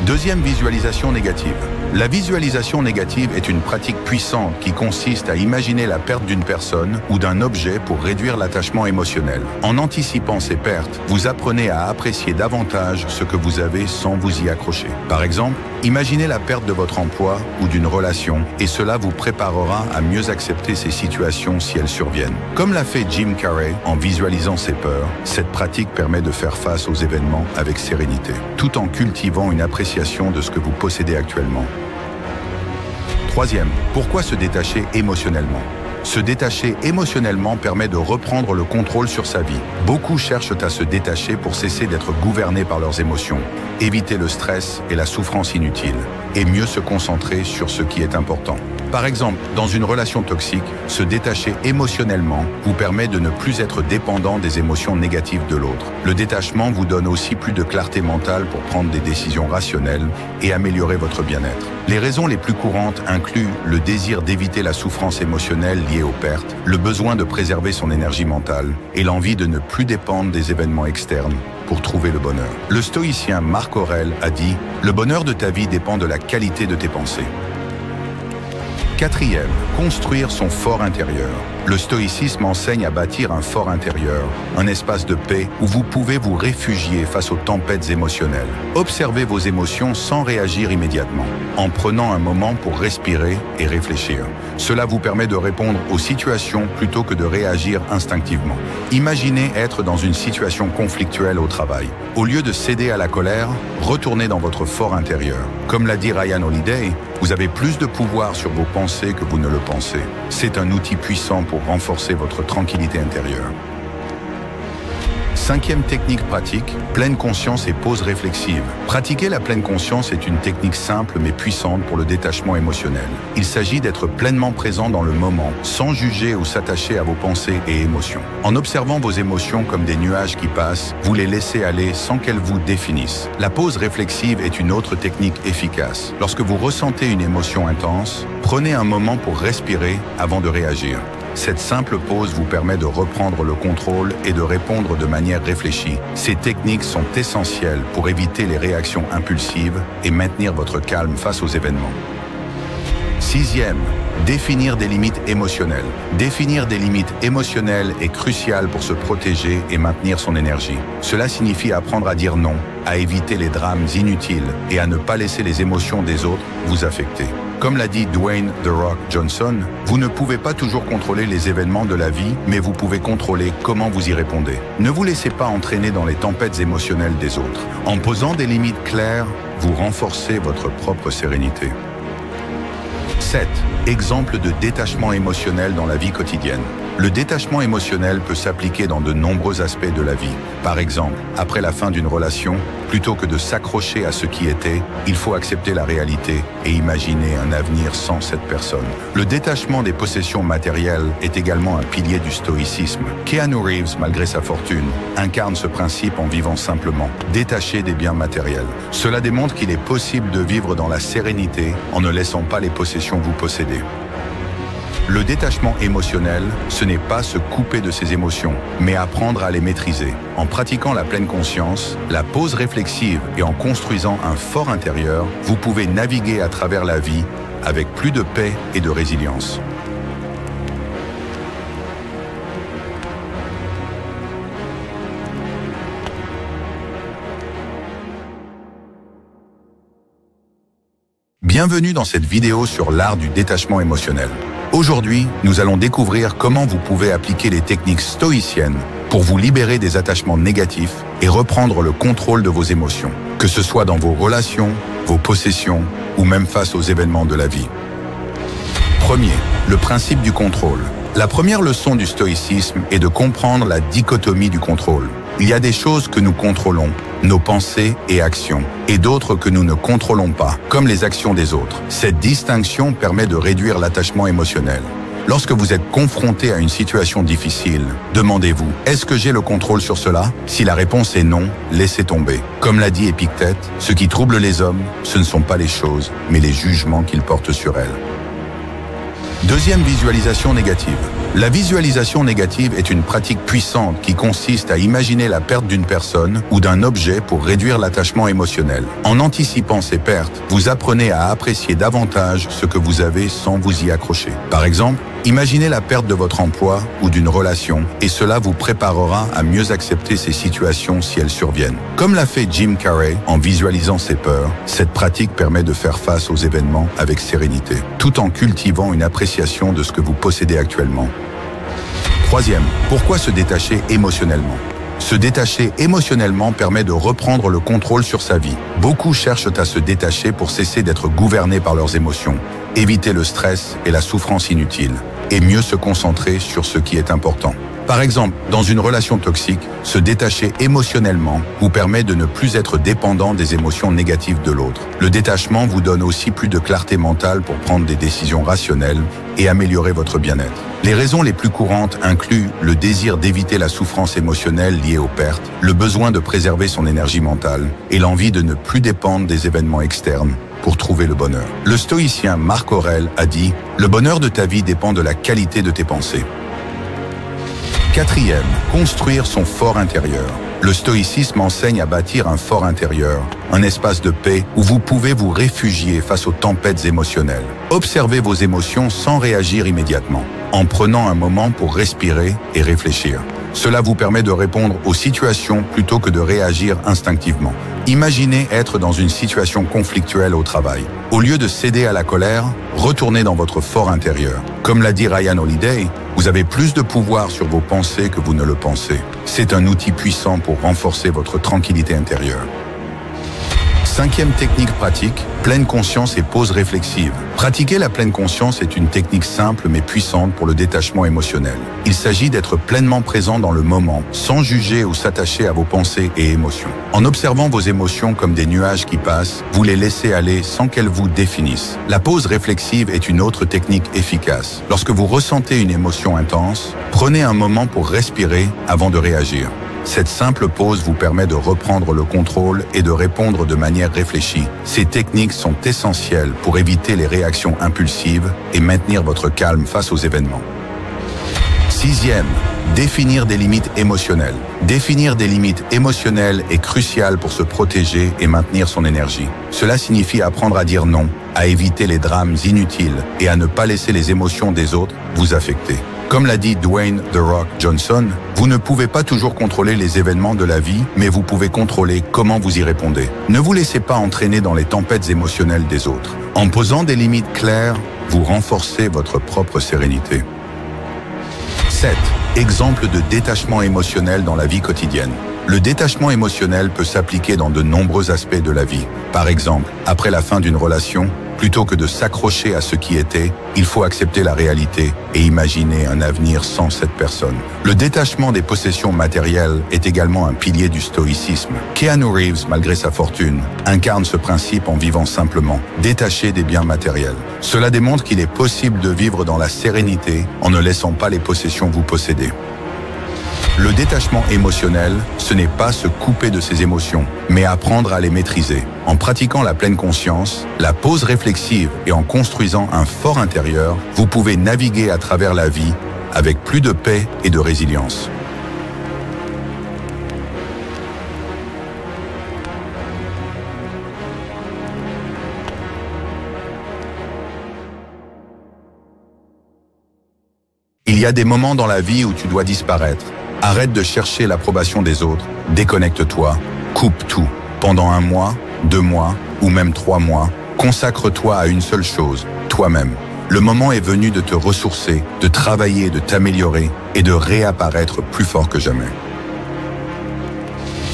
Deuxième visualisation négative. La visualisation négative est une pratique puissante qui consiste à imaginer la perte d'une personne ou d'un objet pour réduire l'attachement émotionnel. En anticipant ces pertes, vous apprenez à apprécier davantage ce que vous avez sans vous y accrocher. Par exemple, imaginez la perte de votre emploi ou d'une relation et cela vous préparera à mieux accepter ces situations si elles surviennent. Comme l'a fait Jim Carrey en visualisant ses peurs, cette pratique permet de faire face aux événements avec sérénité, tout en cultivant une appréciation de ce que vous possédez actuellement. Troisième, pourquoi se détacher émotionnellement? Se détacher émotionnellement permet de reprendre le contrôle sur sa vie. Beaucoup cherchent à se détacher pour cesser d'être gouvernés par leurs émotions, éviter le stress et la souffrance inutile, et mieux se concentrer sur ce qui est important. Par exemple, dans une relation toxique, se détacher émotionnellement vous permet de ne plus être dépendant des émotions négatives de l'autre. Le détachement vous donne aussi plus de clarté mentale pour prendre des décisions rationnelles et améliorer votre bien-être. Les raisons les plus courantes incluent le désir d'éviter la souffrance émotionnelle liée aux pertes, le besoin de préserver son énergie mentale et l'envie de ne plus dépendre des événements externes pour trouver le bonheur. Le stoïcien Marc Aurèle a dit « Le bonheur de ta vie dépend de la qualité de tes pensées ». Quatrième, construire son fort intérieur. Le stoïcisme enseigne à bâtir un fort intérieur, un espace de paix où vous pouvez vous réfugier face aux tempêtes émotionnelles. Observez vos émotions sans réagir immédiatement, en prenant un moment pour respirer et réfléchir. Cela vous permet de répondre aux situations plutôt que de réagir instinctivement. Imaginez être dans une situation conflictuelle au travail. Au lieu de céder à la colère, retournez dans votre fort intérieur. Comme l'a dit Ryan Holiday, vous avez plus de pouvoir sur vos pensées que vous ne le pensez. C'est un outil puissant pour renforcer votre tranquillité intérieure. Cinquième technique pratique, pleine conscience et pause réflexive. Pratiquer la pleine conscience est une technique simple mais puissante pour le détachement émotionnel. Il s'agit d'être pleinement présent dans le moment, sans juger ou s'attacher à vos pensées et émotions. En observant vos émotions comme des nuages qui passent, vous les laissez aller sans qu'elles vous définissent. La pause réflexive est une autre technique efficace. Lorsque vous ressentez une émotion intense, prenez un moment pour respirer avant de réagir. Cette simple pause vous permet de reprendre le contrôle et de répondre de manière réfléchie. Ces techniques sont essentielles pour éviter les réactions impulsives et maintenir votre calme face aux événements. Sixième, définir des limites émotionnelles. Définir des limites émotionnelles est crucial pour se protéger et maintenir son énergie. Cela signifie apprendre à dire non, à éviter les drames inutiles et à ne pas laisser les émotions des autres vous affecter. Comme l'a dit Dwayne The Rock Johnson, vous ne pouvez pas toujours contrôler les événements de la vie, mais vous pouvez contrôler comment vous y répondez. Ne vous laissez pas entraîner dans les tempêtes émotionnelles des autres. En posant des limites claires, vous renforcez votre propre sérénité. 7. Exemple de détachement émotionnel dans la vie quotidienne. Le détachement émotionnel peut s'appliquer dans de nombreux aspects de la vie. Par exemple, après la fin d'une relation, plutôt que de s'accrocher à ce qui était, il faut accepter la réalité et imaginer un avenir sans cette personne. Le détachement des possessions matérielles est également un pilier du stoïcisme. Keanu Reeves, malgré sa fortune, incarne ce principe en vivant simplement, détaché des biens matériels. Cela démontre qu'il est possible de vivre dans la sérénité en ne laissant pas les possessions vous posséder. Le détachement émotionnel, ce n'est pas se couper de ses émotions, mais apprendre à les maîtriser. En pratiquant la pleine conscience, la pause réflexive et en construisant un fort intérieur, vous pouvez naviguer à travers la vie avec plus de paix et de résilience. Bienvenue dans cette vidéo sur l'art du détachement émotionnel. Aujourd'hui, nous allons découvrir comment vous pouvez appliquer les techniques stoïciennes pour vous libérer des attachements négatifs et reprendre le contrôle de vos émotions, que ce soit dans vos relations, vos possessions ou même face aux événements de la vie. Premier, le principe du contrôle. La première leçon du stoïcisme est de comprendre la dichotomie du contrôle. Il y a des choses que nous contrôlons, nos pensées et actions, et d'autres que nous ne contrôlons pas, comme les actions des autres. Cette distinction permet de réduire l'attachement émotionnel. Lorsque vous êtes confronté à une situation difficile, demandez-vous, est-ce que j'ai le contrôle sur cela? Si la réponse est non, laissez tomber. Comme l'a dit Épictète, ce qui trouble les hommes, ce ne sont pas les choses, mais les jugements qu'ils portent sur elles. Deuxième visualisation négative. La visualisation négative est une pratique puissante qui consiste à imaginer la perte d'une personne ou d'un objet pour réduire l'attachement émotionnel. En anticipant ces pertes, vous apprenez à apprécier davantage ce que vous avez sans vous y accrocher. Par exemple, imaginez la perte de votre emploi ou d'une relation et cela vous préparera à mieux accepter ces situations si elles surviennent. Comme l'a fait Jim Carrey en visualisant ses peurs, cette pratique permet de faire face aux événements avec sérénité, tout en cultivant une appréciation de ce que vous possédez actuellement. Troisième, pourquoi se détacher émotionnellement? Se détacher émotionnellement permet de reprendre le contrôle sur sa vie. Beaucoup cherchent à se détacher pour cesser d'être gouvernés par leurs émotions, éviter le stress et la souffrance inutile, et mieux se concentrer sur ce qui est important. Par exemple, dans une relation toxique, se détacher émotionnellement vous permet de ne plus être dépendant des émotions négatives de l'autre. Le détachement vous donne aussi plus de clarté mentale pour prendre des décisions rationnelles et améliorer votre bien-être. Les raisons les plus courantes incluent le désir d'éviter la souffrance émotionnelle liée aux pertes, le besoin de préserver son énergie mentale et l'envie de ne plus dépendre des événements externes pour trouver le bonheur. Le stoïcien Marc Aurèle a dit « Le bonheur de ta vie dépend de la qualité de tes pensées ». Quatrième, construire son fort intérieur. Le stoïcisme enseigne à bâtir un fort intérieur, un espace de paix où vous pouvez vous réfugier face aux tempêtes émotionnelles. Observez vos émotions sans réagir immédiatement, en prenant un moment pour respirer et réfléchir. Cela vous permet de répondre aux situations plutôt que de réagir instinctivement. Imaginez être dans une situation conflictuelle au travail. Au lieu de céder à la colère, retournez dans votre fort intérieur. Comme l'a dit Ryan Holiday, vous avez plus de pouvoir sur vos pensées que vous ne le pensez. C'est un outil puissant pour renforcer votre tranquillité intérieure. Cinquième technique pratique, pleine conscience et pause réflexive. Pratiquer la pleine conscience est une technique simple mais puissante pour le détachement émotionnel. Il s'agit d'être pleinement présent dans le moment, sans juger ou s'attacher à vos pensées et émotions. En observant vos émotions comme des nuages qui passent, vous les laissez aller sans qu'elles vous définissent. La pause réflexive est une autre technique efficace. Lorsque vous ressentez une émotion intense, prenez un moment pour respirer avant de réagir. Cette simple pause vous permet de reprendre le contrôle et de répondre de manière réfléchie. Ces techniques sont essentielles pour éviter les réactions impulsives et maintenir votre calme face aux événements. Sixième, définir des limites émotionnelles. Définir des limites émotionnelles est crucial pour se protéger et maintenir son énergie. Cela signifie apprendre à dire non, à éviter les drames inutiles et à ne pas laisser les émotions des autres vous affecter. Comme l'a dit Dwayne The Rock Johnson, vous ne pouvez pas toujours contrôler les événements de la vie, mais vous pouvez contrôler comment vous y répondez. Ne vous laissez pas entraîner dans les tempêtes émotionnelles des autres. En posant des limites claires, vous renforcez votre propre sérénité. 7. Exemple de détachement émotionnel dans la vie quotidienne. Le détachement émotionnel peut s'appliquer dans de nombreux aspects de la vie. Par exemple, après la fin d'une relation, plutôt que de s'accrocher à ce qui était, il faut accepter la réalité et imaginer un avenir sans cette personne. Le détachement des possessions matérielles est également un pilier du stoïcisme. Keanu Reeves, malgré sa fortune, incarne ce principe en vivant simplement, détaché des biens matériels. Cela démontre qu'il est possible de vivre dans la sérénité en ne laissant pas les possessions vous posséder. Le détachement émotionnel, ce n'est pas se couper de ses émotions, mais apprendre à les maîtriser. En pratiquant la pleine conscience, la pause réflexive et en construisant un fort intérieur, vous pouvez naviguer à travers la vie avec plus de paix et de résilience. Il y a des moments dans la vie où tu dois disparaître. Arrête de chercher l'approbation des autres, déconnecte-toi, coupe tout. Pendant 1 mois, 2 mois ou même 3 mois, consacre-toi à une seule chose, toi-même. Le moment est venu de te ressourcer, de travailler, de t'améliorer et de réapparaître plus fort que jamais.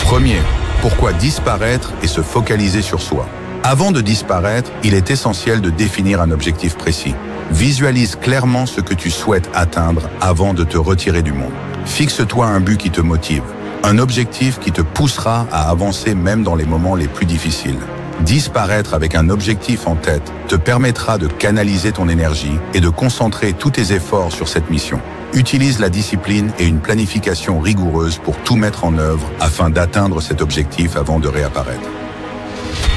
Premier, pourquoi disparaître et se focaliser sur soi? Avant de disparaître, il est essentiel de définir un objectif précis. Visualise clairement ce que tu souhaites atteindre avant de te retirer du monde. Fixe-toi un but qui te motive, un objectif qui te poussera à avancer même dans les moments les plus difficiles. Disparaître avec un objectif en tête te permettra de canaliser ton énergie et de concentrer tous tes efforts sur cette mission. Utilise la discipline et une planification rigoureuse pour tout mettre en œuvre afin d'atteindre cet objectif avant de réapparaître.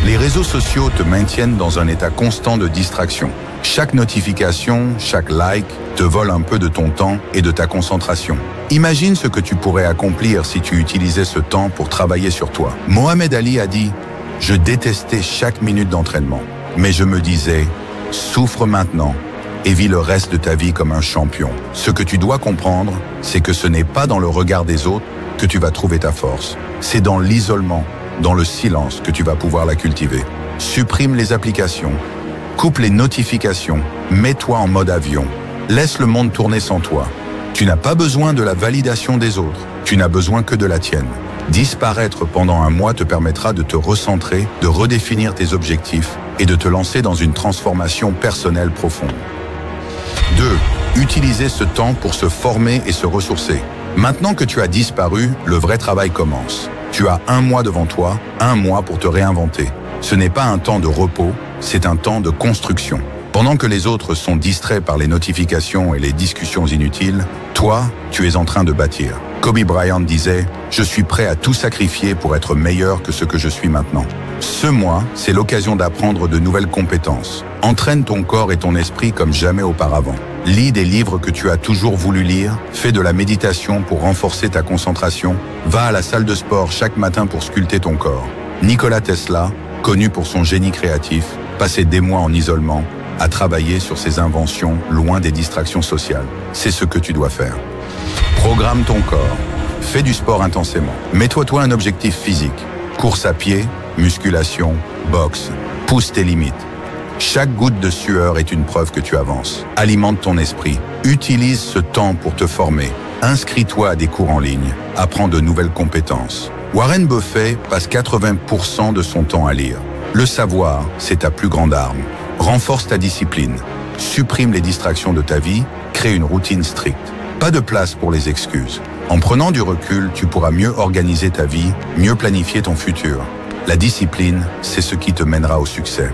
Les réseaux sociaux te maintiennent dans un état constant de distraction. Chaque notification, chaque like te vole un peu de ton temps et de ta concentration. Imagine ce que tu pourrais accomplir si tu utilisais ce temps pour travailler sur toi. Mohamed Ali a dit « Je détestais chaque minute d'entraînement, mais je me disais « Souffre maintenant et vis le reste de ta vie comme un champion. » Ce que tu dois comprendre, c'est que ce n'est pas dans le regard des autres que tu vas trouver ta force. C'est dans l'isolement, dans le silence que tu vas pouvoir la cultiver. Supprime les applications, coupe les notifications, mets-toi en mode avion. Laisse le monde tourner sans toi. Tu n'as pas besoin de la validation des autres, tu n'as besoin que de la tienne. Disparaître pendant un mois te permettra de te recentrer, de redéfinir tes objectifs et de te lancer dans une transformation personnelle profonde. 2. Utiliser ce temps pour se former et se ressourcer. Maintenant que tu as disparu, le vrai travail commence. Tu as un mois devant toi, un mois pour te réinventer. Ce n'est pas un temps de repos, c'est un temps de construction. Pendant que les autres sont distraits par les notifications et les discussions inutiles, toi, tu es en train de bâtir. Kobe Bryant disait « Je suis prêt à tout sacrifier pour être meilleur que ce que je suis maintenant ». Ce mois, c'est l'occasion d'apprendre de nouvelles compétences. Entraîne ton corps et ton esprit comme jamais auparavant. Lis des livres que tu as toujours voulu lire, fais de la méditation pour renforcer ta concentration, va à la salle de sport chaque matin pour sculpter ton corps. Nikola Tesla, connu pour son génie créatif, passait des mois en isolement, à travailler sur ses inventions loin des distractions sociales. C'est ce que tu dois faire. Programme ton corps. Fais du sport intensément. Mets-toi un objectif physique. Course à pied, musculation, boxe. Pousse tes limites. Chaque goutte de sueur est une preuve que tu avances. Alimente ton esprit. Utilise ce temps pour te former. Inscris-toi à des cours en ligne. Apprends de nouvelles compétences. Warren Buffett passe 80% de son temps à lire. Le savoir, c'est ta plus grande arme. Renforce ta discipline. Supprime les distractions de ta vie. Crée une routine stricte. Pas de place pour les excuses. En prenant du recul, tu pourras mieux organiser ta vie, mieux planifier ton futur. La discipline, c'est ce qui te mènera au succès.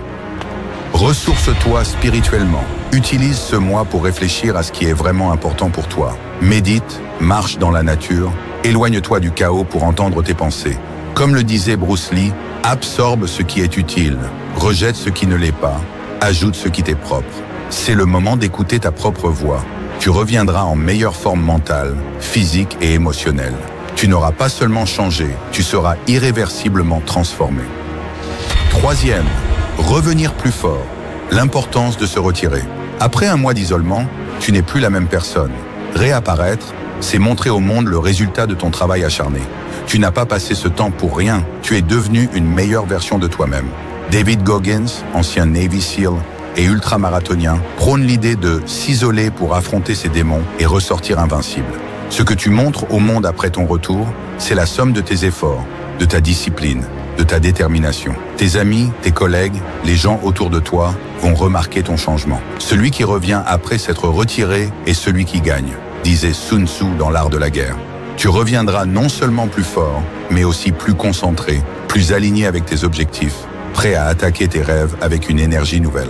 Ressource-toi spirituellement. Utilise ce mois pour réfléchir à ce qui est vraiment important pour toi. Médite, marche dans la nature, éloigne-toi du chaos pour entendre tes pensées. Comme le disait Bruce Lee, absorbe ce qui est utile, rejette ce qui ne l'est pas, ajoute ce qui t'est propre. C'est le moment d'écouter ta propre voix. Tu reviendras en meilleure forme mentale, physique et émotionnelle. Tu n'auras pas seulement changé, tu seras irréversiblement transformé. 3e, revenir plus fort. L'importance de se retirer. Après un mois d'isolement, tu n'es plus la même personne. Réapparaître, c'est montrer au monde le résultat de ton travail acharné. Tu n'as pas passé ce temps pour rien, tu es devenu une meilleure version de toi-même. David Goggins, ancien Navy SEAL et ultramarathonien, prône l'idée de s'isoler pour affronter ses démons et ressortir invincible. Ce que tu montres au monde après ton retour, c'est la somme de tes efforts, de ta discipline, de ta détermination. Tes amis, tes collègues, les gens autour de toi vont remarquer ton changement. Celui qui revient après s'être retiré est celui qui gagne, disait Sun Tzu dans l'art de la guerre. Tu reviendras non seulement plus fort, mais aussi plus concentré, plus aligné avec tes objectifs, prêt à attaquer tes rêves avec une énergie nouvelle.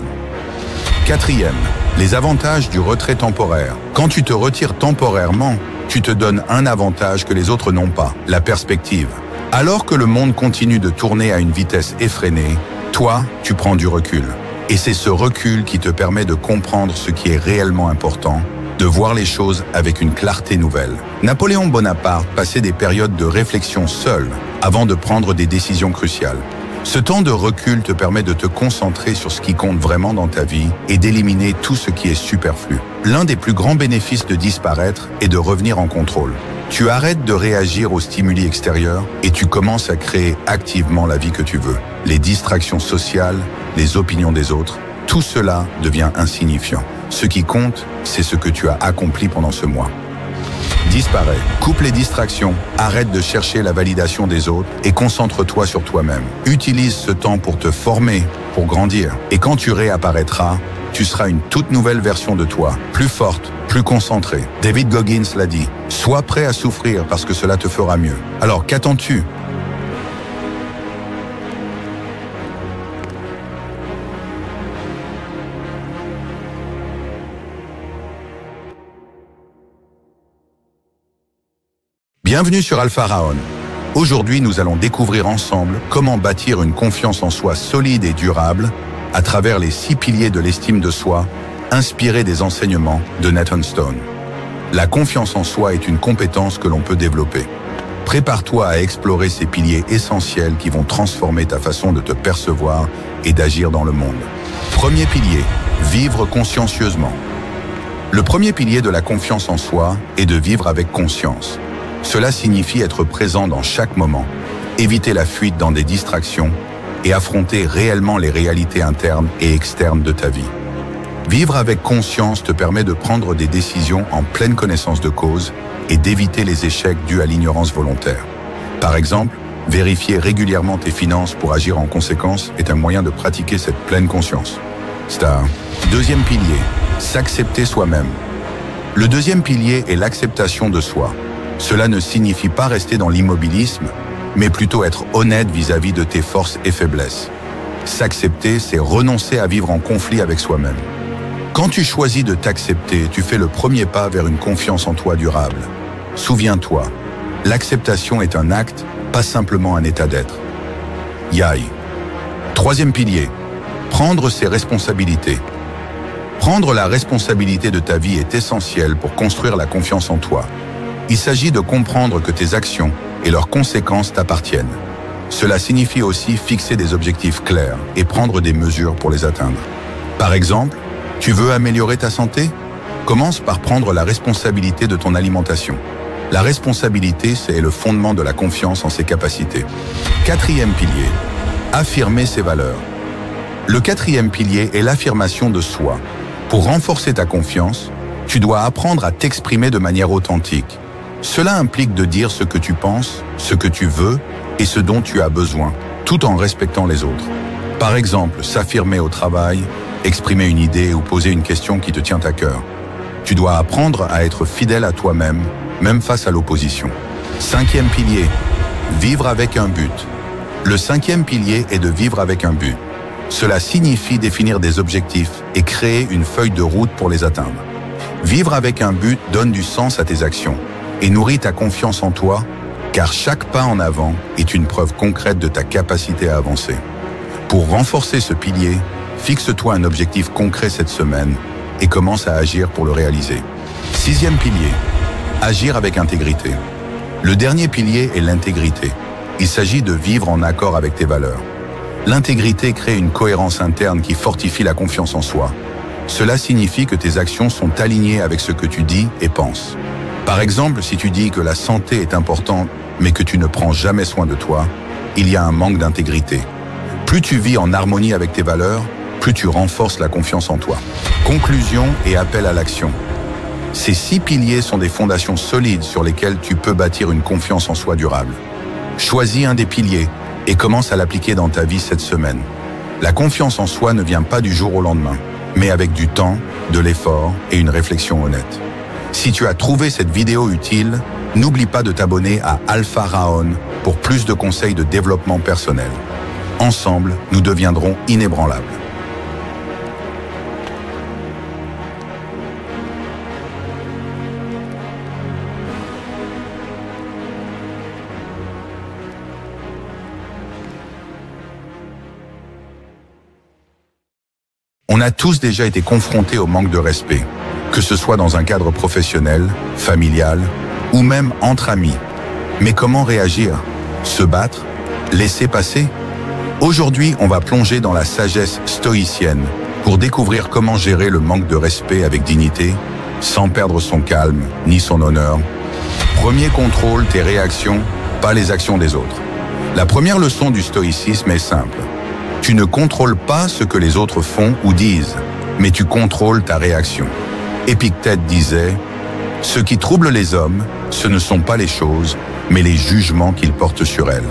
4e, les avantages du retrait temporaire. Quand tu te retires temporairement, tu te donnes un avantage que les autres n'ont pas, la perspective. Alors que le monde continue de tourner à une vitesse effrénée, toi, tu prends du recul. Et c'est ce recul qui te permet de comprendre ce qui est réellement important, de voir les choses avec une clarté nouvelle. Napoléon Bonaparte passait des périodes de réflexion seul avant de prendre des décisions cruciales. Ce temps de recul te permet de te concentrer sur ce qui compte vraiment dans ta vie et d'éliminer tout ce qui est superflu. L'un des plus grands bénéfices de disparaître est de revenir en contrôle. Tu arrêtes de réagir aux stimuli extérieurs et tu commences à créer activement la vie que tu veux. Les distractions sociales, les opinions des autres, tout cela devient insignifiant. Ce qui compte, c'est ce que tu as accompli pendant ce mois. Disparais, coupe les distractions, arrête de chercher la validation des autres et concentre-toi sur toi-même. Utilise ce temps pour te former, pour grandir. Et quand tu réapparaîtras, tu seras une toute nouvelle version de toi, plus forte, plus concentrée. David Goggins l'a dit, sois prêt à souffrir parce que cela te fera mieux. Alors qu'attends-tu ? Bienvenue sur Alpha Raon. Aujourd'hui, nous allons découvrir ensemble comment bâtir une confiance en soi solide et durable à travers les 6 piliers de l'estime de soi, inspirés des enseignements de Nathan Stone. La confiance en soi est une compétence que l'on peut développer. Prépare-toi à explorer ces piliers essentiels qui vont transformer ta façon de te percevoir et d'agir dans le monde. Premier pilier, vivre consciencieusement. Le premier pilier de la confiance en soi est de vivre avec conscience. Cela signifie être présent dans chaque moment, éviter la fuite dans des distractions et affronter réellement les réalités internes et externes de ta vie. Vivre avec conscience te permet de prendre des décisions en pleine connaissance de cause et d'éviter les échecs dus à l'ignorance volontaire. Par exemple, vérifier régulièrement tes finances pour agir en conséquence est un moyen de pratiquer cette pleine conscience. Deuxième pilier, s'accepter soi-même. Le deuxième pilier est l'acceptation de soi. Cela ne signifie pas rester dans l'immobilisme, mais plutôt être honnête vis-à-vis de tes forces et faiblesses. S'accepter, c'est renoncer à vivre en conflit avec soi-même. Quand tu choisis de t'accepter, tu fais le premier pas vers une confiance en toi durable. Souviens-toi, l'acceptation est un acte, pas simplement un état d'être. Yai. Troisième pilier, prendre ses responsabilités. Prendre la responsabilité de ta vie est essentiel pour construire la confiance en toi. Il s'agit de comprendre que tes actions et leurs conséquences t'appartiennent. Cela signifie aussi fixer des objectifs clairs et prendre des mesures pour les atteindre. Par exemple, tu veux améliorer ta santé? Commence par prendre la responsabilité de ton alimentation. La responsabilité, c'est le fondement de la confiance en ses capacités. Quatrième pilier, affirmer ses valeurs. Le quatrième pilier est l'affirmation de soi. Pour renforcer ta confiance, tu dois apprendre à t'exprimer de manière authentique. Cela implique de dire ce que tu penses, ce que tu veux et ce dont tu as besoin, tout en respectant les autres. Par exemple, s'affirmer au travail, exprimer une idée ou poser une question qui te tient à cœur. Tu dois apprendre à être fidèle à toi-même, même face à l'opposition. Cinquième pilier, vivre avec un but. Le cinquième pilier est de vivre avec un but. Cela signifie définir des objectifs et créer une feuille de route pour les atteindre. Vivre avec un but donne du sens à tes actions et nourrit ta confiance en toi, car chaque pas en avant est une preuve concrète de ta capacité à avancer. Pour renforcer ce pilier, fixe-toi un objectif concret cette semaine et commence à agir pour le réaliser. Sixième pilier, agir avec intégrité. Le dernier pilier est l'intégrité. Il s'agit de vivre en accord avec tes valeurs. L'intégrité crée une cohérence interne qui fortifie la confiance en soi. Cela signifie que tes actions sont alignées avec ce que tu dis et penses. Par exemple, si tu dis que la santé est importante, mais que tu ne prends jamais soin de toi, il y a un manque d'intégrité. Plus tu vis en harmonie avec tes valeurs, plus tu renforces la confiance en toi. Conclusion et appel à l'action. Ces 6 piliers sont des fondations solides sur lesquelles tu peux bâtir une confiance en soi durable. Choisis un des piliers et commence à l'appliquer dans ta vie cette semaine. La confiance en soi ne vient pas du jour au lendemain, mais avec du temps, de l'effort et une réflexion honnête. Si tu as trouvé cette vidéo utile, n'oublie pas de t'abonner à Alpha Raon pour plus de conseils de développement personnel. Ensemble, nous deviendrons inébranlables. On a tous déjà été confrontés au manque de respect, que ce soit dans un cadre professionnel, familial ou même entre amis. Mais comment réagir? Se battre? Laisser passer? Aujourd'hui, on va plonger dans la sagesse stoïcienne pour découvrir comment gérer le manque de respect avec dignité, sans perdre son calme ni son honneur. Premier contrôle, tes réactions, pas les actions des autres. La première leçon du stoïcisme est simple. Tu ne contrôles pas ce que les autres font ou disent, mais tu contrôles ta réaction. Épictète disait « Ce qui trouble les hommes, ce ne sont pas les choses, mais les jugements qu'ils portent sur elles. »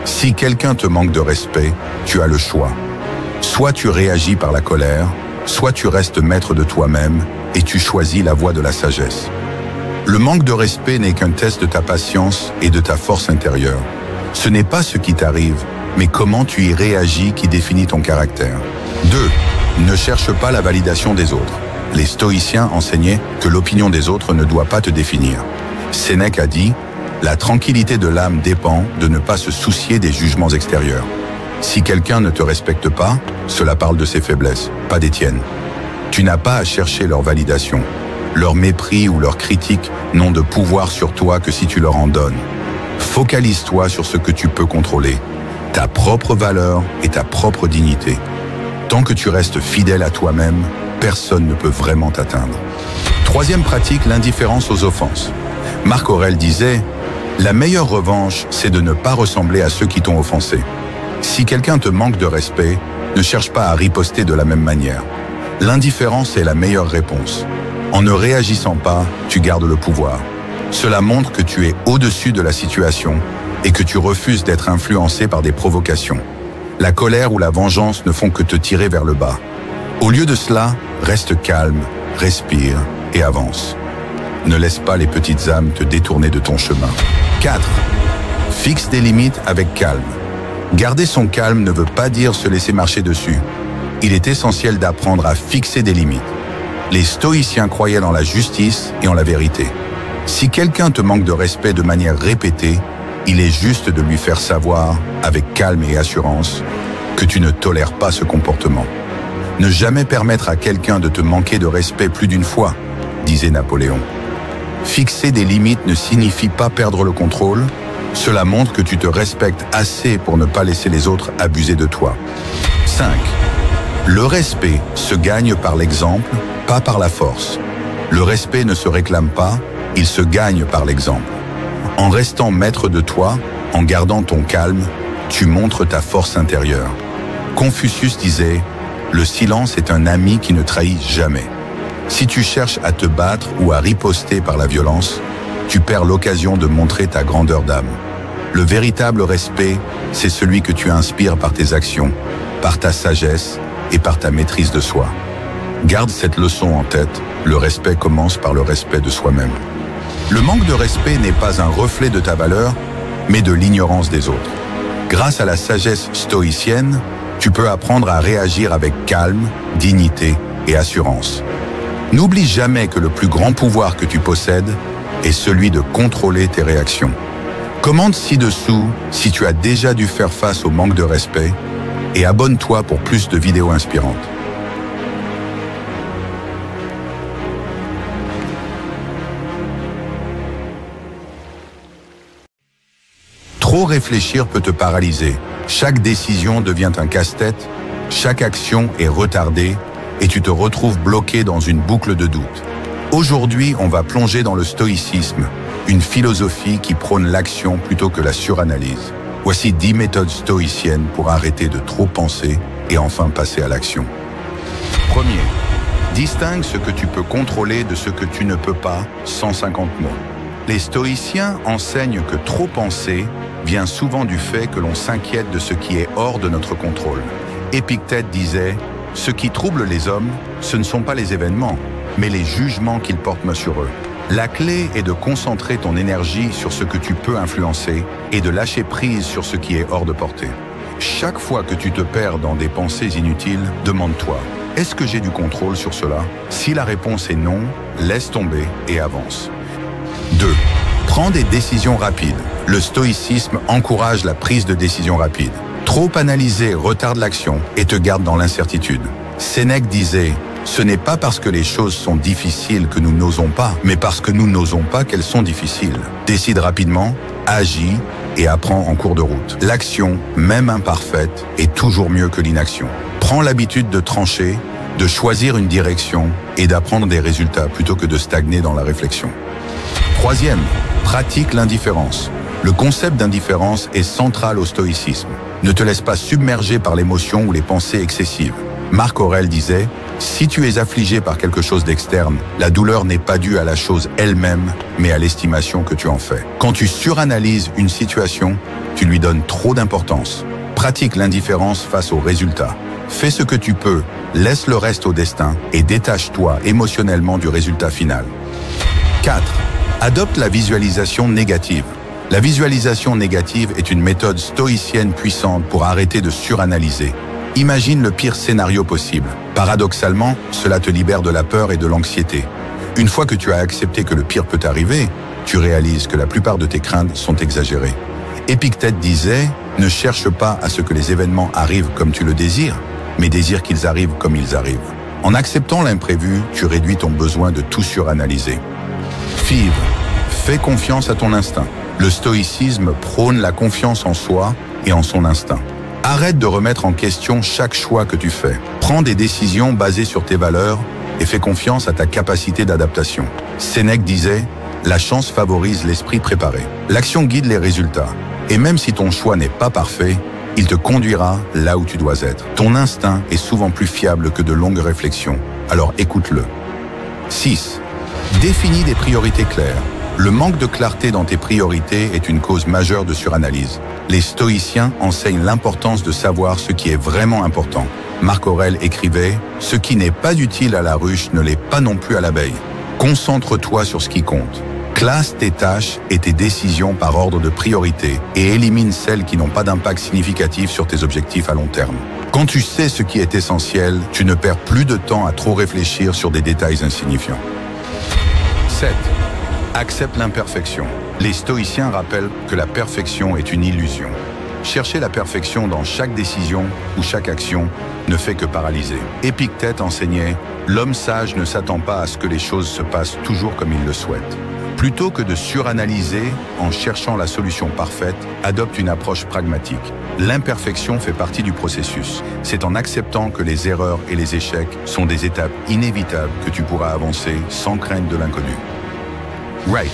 Si quelqu'un te manque de respect, tu as le choix. Soit tu réagis par la colère, soit tu restes maître de toi-même et tu choisis la voie de la sagesse. Le manque de respect n'est qu'un test de ta patience et de ta force intérieure. Ce n'est pas ce qui t'arrive, mais comment tu y réagis qui définit ton caractère. 2. Ne cherche pas la validation des autres. Les stoïciens enseignaient que l'opinion des autres ne doit pas te définir. Sénèque a dit « La tranquillité de l'âme dépend de ne pas se soucier des jugements extérieurs. Si quelqu'un ne te respecte pas, cela parle de ses faiblesses, pas des tiennes. Tu n'as pas à chercher leur validation. Leur mépris ou leur critique n'ont de pouvoir sur toi que si tu leur en donnes. Focalise-toi sur ce que tu peux contrôler, ta propre valeur et ta propre dignité. Tant que tu restes fidèle à toi-même, personne ne peut vraiment t'atteindre. Troisième pratique, l'indifférence aux offenses. Marc Aurèle disait « La meilleure revanche, c'est de ne pas ressembler à ceux qui t'ont offensé. Si quelqu'un te manque de respect, ne cherche pas à riposter de la même manière. L'indifférence est la meilleure réponse. En ne réagissant pas, tu gardes le pouvoir. Cela montre que tu es au-dessus de la situation et que tu refuses d'être influencé par des provocations. La colère ou la vengeance ne font que te tirer vers le bas. Au lieu de cela, reste calme, respire et avance. Ne laisse pas les petites âmes te détourner de ton chemin. 4. Fixe des limites avec calme. Garder son calme ne veut pas dire se laisser marcher dessus. Il est essentiel d'apprendre à fixer des limites. Les stoïciens croyaient dans la justice et en la vérité. Si quelqu'un te manque de respect de manière répétée, il est juste de lui faire savoir, avec calme et assurance, que tu ne tolères pas ce comportement. Ne jamais permettre à quelqu'un de te manquer de respect plus d'une fois, disait Napoléon. Fixer des limites ne signifie pas perdre le contrôle. Cela montre que tu te respectes assez pour ne pas laisser les autres abuser de toi. 5. Le respect se gagne par l'exemple, pas par la force. Le respect ne se réclame pas, il se gagne par l'exemple. En restant maître de toi, en gardant ton calme, tu montres ta force intérieure. Confucius disait « Le silence est un ami qui ne trahit jamais ». Si tu cherches à te battre ou à riposter par la violence, tu perds l'occasion de montrer ta grandeur d'âme. Le véritable respect, c'est celui que tu inspires par tes actions, par ta sagesse et par ta maîtrise de soi. Garde cette leçon en tête, le respect commence par le respect de soi-même. Le manque de respect n'est pas un reflet de ta valeur, mais de l'ignorance des autres. Grâce à la sagesse stoïcienne, tu peux apprendre à réagir avec calme, dignité et assurance. N'oublie jamais que le plus grand pouvoir que tu possèdes est celui de contrôler tes réactions. Commente ci-dessous si tu as déjà dû faire face au manque de respect et abonne-toi pour plus de vidéos inspirantes. Trop réfléchir peut te paralyser. Chaque décision devient un casse-tête, chaque action est retardée et tu te retrouves bloqué dans une boucle de doute. Aujourd'hui, on va plonger dans le stoïcisme, une philosophie qui prône l'action plutôt que la suranalyse. Voici 10 méthodes stoïciennes pour arrêter de trop penser et enfin passer à l'action. Premier, distingue ce que tu peux contrôler de ce que tu ne peux pas, 150 mots. Les stoïciens enseignent que trop penser vient souvent du fait que l'on s'inquiète de ce qui est hors de notre contrôle. Épictète disait « Ce qui trouble les hommes, ce ne sont pas les événements, mais les jugements qu'ils portent sur eux. » La clé est de concentrer ton énergie sur ce que tu peux influencer et de lâcher prise sur ce qui est hors de portée. Chaque fois que tu te perds dans des pensées inutiles, demande-toi « Est-ce que j'ai du contrôle sur cela ?» Si la réponse est non, laisse tomber et avance. 2. Prends des décisions rapides. Le stoïcisme encourage la prise de décisions rapides. Trop analyser retarde l'action et te garde dans l'incertitude. Sénèque disait « Ce n'est pas parce que les choses sont difficiles que nous n'osons pas, mais parce que nous n'osons pas qu'elles sont difficiles. » Décide rapidement, agis et apprends en cours de route. L'action, même imparfaite, est toujours mieux que l'inaction. Prends l'habitude de trancher, de choisir une direction et d'apprendre des résultats plutôt que de stagner dans la réflexion. Troisième, pratique l'indifférence. Le concept d'indifférence est central au stoïcisme. Ne te laisse pas submerger par l'émotion ou les pensées excessives. Marc Aurèle disait « Si tu es affligé par quelque chose d'externe, la douleur n'est pas due à la chose elle-même, mais à l'estimation que tu en fais. » Quand tu suranalyses une situation, tu lui donnes trop d'importance. Pratique l'indifférence face aux résultats. Fais ce que tu peux, laisse le reste au destin et détache-toi émotionnellement du résultat final. 4. Adopte la visualisation négative. La visualisation négative est une méthode stoïcienne puissante pour arrêter de suranalyser. Imagine le pire scénario possible. Paradoxalement, cela te libère de la peur et de l'anxiété. Une fois que tu as accepté que le pire peut arriver, tu réalises que la plupart de tes craintes sont exagérées. Épictète disait « Ne cherche pas à ce que les événements arrivent comme tu le désires, mais désire qu'ils arrivent comme ils arrivent. » En acceptant l'imprévu, tu réduis ton besoin de tout suranalyser. Five, fais confiance à ton instinct. Le stoïcisme prône la confiance en soi et en son instinct. Arrête de remettre en question chaque choix que tu fais. Prends des décisions basées sur tes valeurs et fais confiance à ta capacité d'adaptation. Sénèque disait « La chance favorise l'esprit préparé. L'action guide les résultats. Et même si ton choix n'est pas parfait, il te conduira là où tu dois être. Ton instinct est souvent plus fiable que de longues réflexions, alors écoute-le. 6. Définis des priorités claires. Le manque de clarté dans tes priorités est une cause majeure de suranalyse. Les stoïciens enseignent l'importance de savoir ce qui est vraiment important. Marc Aurèle écrivait « Ce qui n'est pas utile à la ruche ne l'est pas non plus à l'abeille. Concentre-toi sur ce qui compte. Classe tes tâches et tes décisions par ordre de priorité et élimine celles qui n'ont pas d'impact significatif sur tes objectifs à long terme. Quand tu sais ce qui est essentiel, tu ne perds plus de temps à trop réfléchir sur des détails insignifiants. 7. Accepte l'imperfection. Les stoïciens rappellent que la perfection est une illusion. Chercher la perfection dans chaque décision ou chaque action ne fait que paralyser. Épictète enseignait « L'homme sage ne s'attend pas à ce que les choses se passent toujours comme il le souhaite. » Plutôt que de suranalyser en cherchant la solution parfaite, adopte une approche pragmatique. L'imperfection fait partie du processus. C'est en acceptant que les erreurs et les échecs sont des étapes inévitables que tu pourras avancer sans crainte de l'inconnu. Right.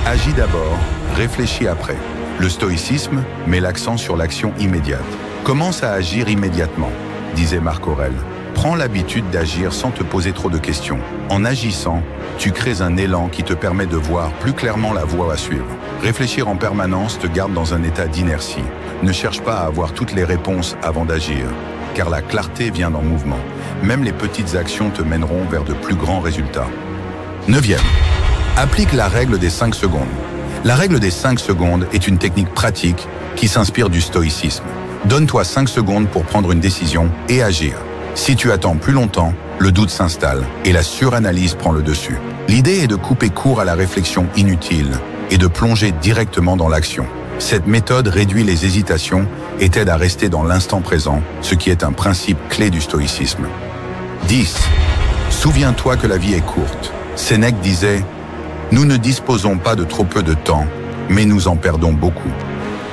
Agis d'abord, réfléchis après. Le stoïcisme met l'accent sur l'action immédiate. Commence à agir immédiatement, disait Marc Aurèle. Prends l'habitude d'agir sans te poser trop de questions. En agissant, tu crées un élan qui te permet de voir plus clairement la voie à suivre. Réfléchir en permanence te garde dans un état d'inertie. Ne cherche pas à avoir toutes les réponses avant d'agir, car la clarté vient en mouvement. Même les petites actions te mèneront vers de plus grands résultats. 9e. Applique la règle des 5 secondes. La règle des 5 secondes est une technique pratique qui s'inspire du stoïcisme. Donne-toi 5 secondes pour prendre une décision et agir. Si tu attends plus longtemps, le doute s'installe et la suranalyse prend le dessus. L'idée est de couper court à la réflexion inutile et de plonger directement dans l'action. Cette méthode réduit les hésitations et t'aide à rester dans l'instant présent, ce qui est un principe clé du stoïcisme. 10. Souviens-toi que la vie est courte. Sénèque disait « Nous ne disposons pas de trop peu de temps, mais nous en perdons beaucoup.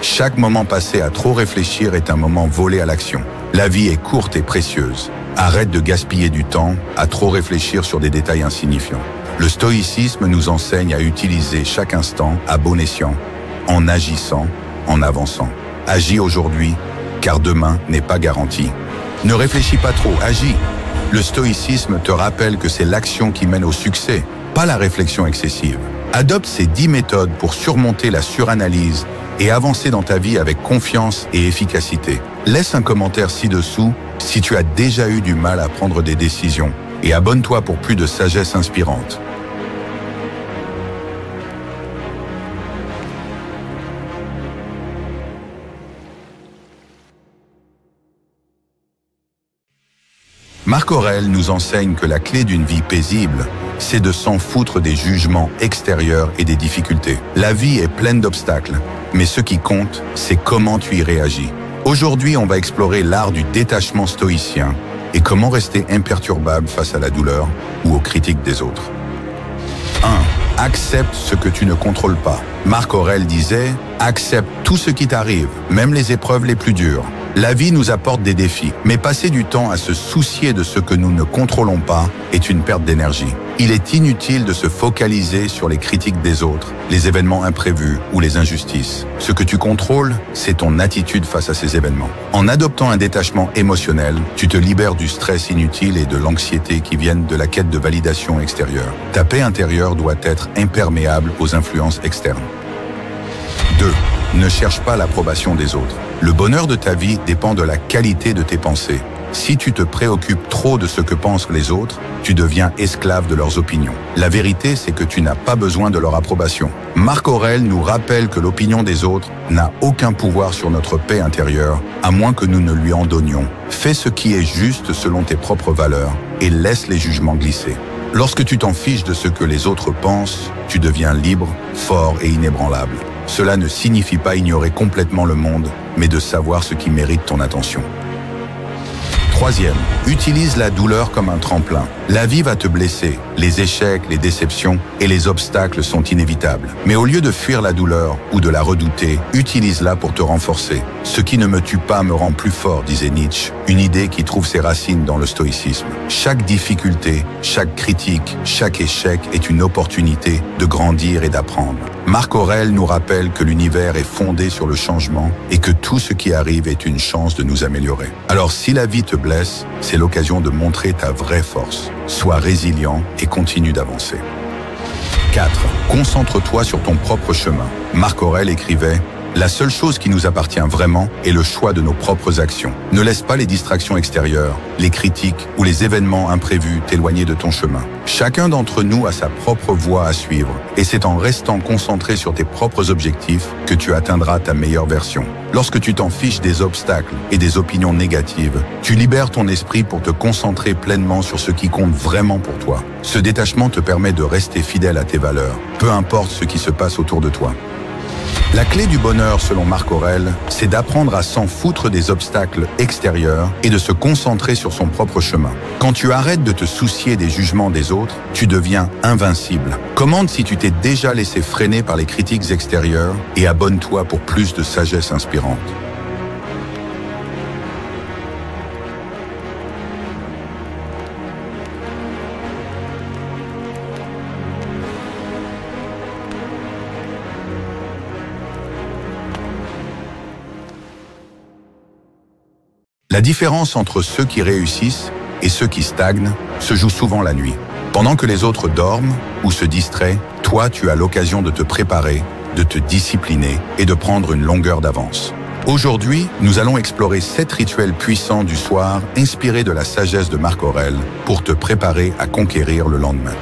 Chaque moment passé à trop réfléchir est un moment volé à l'action. La vie est courte et précieuse. Arrête de gaspiller du temps à trop réfléchir sur des détails insignifiants. Le stoïcisme nous enseigne à utiliser chaque instant à bon escient, en agissant, en avançant. Agis aujourd'hui, car demain n'est pas garanti. Ne réfléchis pas trop, agis. Le stoïcisme te rappelle que c'est l'action qui mène au succès, pas la réflexion excessive. Adopte ces 10 méthodes pour surmonter la suranalyse et avancer dans ta vie avec confiance et efficacité. Laisse un commentaire ci-dessous si tu as déjà eu du mal à prendre des décisions et abonne-toi pour plus de sagesse inspirante. Marc Aurèle nous enseigne que la clé d'une vie paisible, c'est de s'en foutre des jugements extérieurs et des difficultés. La vie est pleine d'obstacles, mais ce qui compte, c'est comment tu y réagis. Aujourd'hui, on va explorer l'art du détachement stoïcien et comment rester imperturbable face à la douleur ou aux critiques des autres. 1. Accepte ce que tu ne contrôles pas. Marc Aurèle disait « Accepte tout ce qui t'arrive, même les épreuves les plus dures. » La vie nous apporte des défis, mais passer du temps à se soucier de ce que nous ne contrôlons pas est une perte d'énergie. Il est inutile de se focaliser sur les critiques des autres, les événements imprévus ou les injustices. Ce que tu contrôles, c'est ton attitude face à ces événements. En adoptant un détachement émotionnel, tu te libères du stress inutile et de l'anxiété qui viennent de la quête de validation extérieure. Ta paix intérieure doit être imperméable aux influences externes. 2. Ne cherche pas l'approbation des autres. Le bonheur de ta vie dépend de la qualité de tes pensées. Si tu te préoccupes trop de ce que pensent les autres, tu deviens esclave de leurs opinions. La vérité, c'est que tu n'as pas besoin de leur approbation. Marc Aurèle nous rappelle que l'opinion des autres n'a aucun pouvoir sur notre paix intérieure, à moins que nous ne lui en donnions. Fais ce qui est juste selon tes propres valeurs et laisse les jugements glisser. Lorsque tu t'en fiches de ce que les autres pensent, tu deviens libre, fort et inébranlable. Cela ne signifie pas ignorer complètement le monde, mais de savoir ce qui mérite ton attention. Troisième, utilise la douleur comme un tremplin. La vie va te blesser. Les échecs, les déceptions et les obstacles sont inévitables. Mais au lieu de fuir la douleur ou de la redouter, utilise-la pour te renforcer. Ce qui ne me tue pas me rend plus fort, disait Nietzsche, une idée qui trouve ses racines dans le stoïcisme. Chaque difficulté, chaque critique, chaque échec est une opportunité de grandir et d'apprendre. Marc Aurèle nous rappelle que l'univers est fondé sur le changement et que tout ce qui arrive est une chance de nous améliorer. Alors si la vie te blesse, c'est l'occasion de montrer ta vraie force. Sois résilient et continue d'avancer. 4. Concentre-toi sur ton propre chemin. Marc Aurèle écrivait « La seule chose qui nous appartient vraiment est le choix de nos propres actions. Ne laisse pas les distractions extérieures, les critiques ou les événements imprévus t'éloigner de ton chemin. Chacun d'entre nous a sa propre voie à suivre et c'est en restant concentré sur tes propres objectifs que tu atteindras ta meilleure version. Lorsque tu t'en fiches des obstacles et des opinions négatives, tu libères ton esprit pour te concentrer pleinement sur ce qui compte vraiment pour toi. Ce détachement te permet de rester fidèle à tes valeurs, peu importe ce qui se passe autour de toi. La clé du bonheur, selon Marc Aurèle, c'est d'apprendre à s'en foutre des obstacles extérieurs et de se concentrer sur son propre chemin. Quand tu arrêtes de te soucier des jugements des autres, tu deviens invincible. Commande si tu t'es déjà laissé freiner par les critiques extérieures et abonne-toi pour plus de sagesse inspirante. La différence entre ceux qui réussissent et ceux qui stagnent se joue souvent la nuit. Pendant que les autres dorment ou se distraient, toi, tu as l'occasion de te préparer, de te discipliner et de prendre une longueur d'avance. Aujourd'hui, nous allons explorer 7 rituels puissants du soir inspirés de la sagesse de Marc Aurèle pour te préparer à conquérir le lendemain.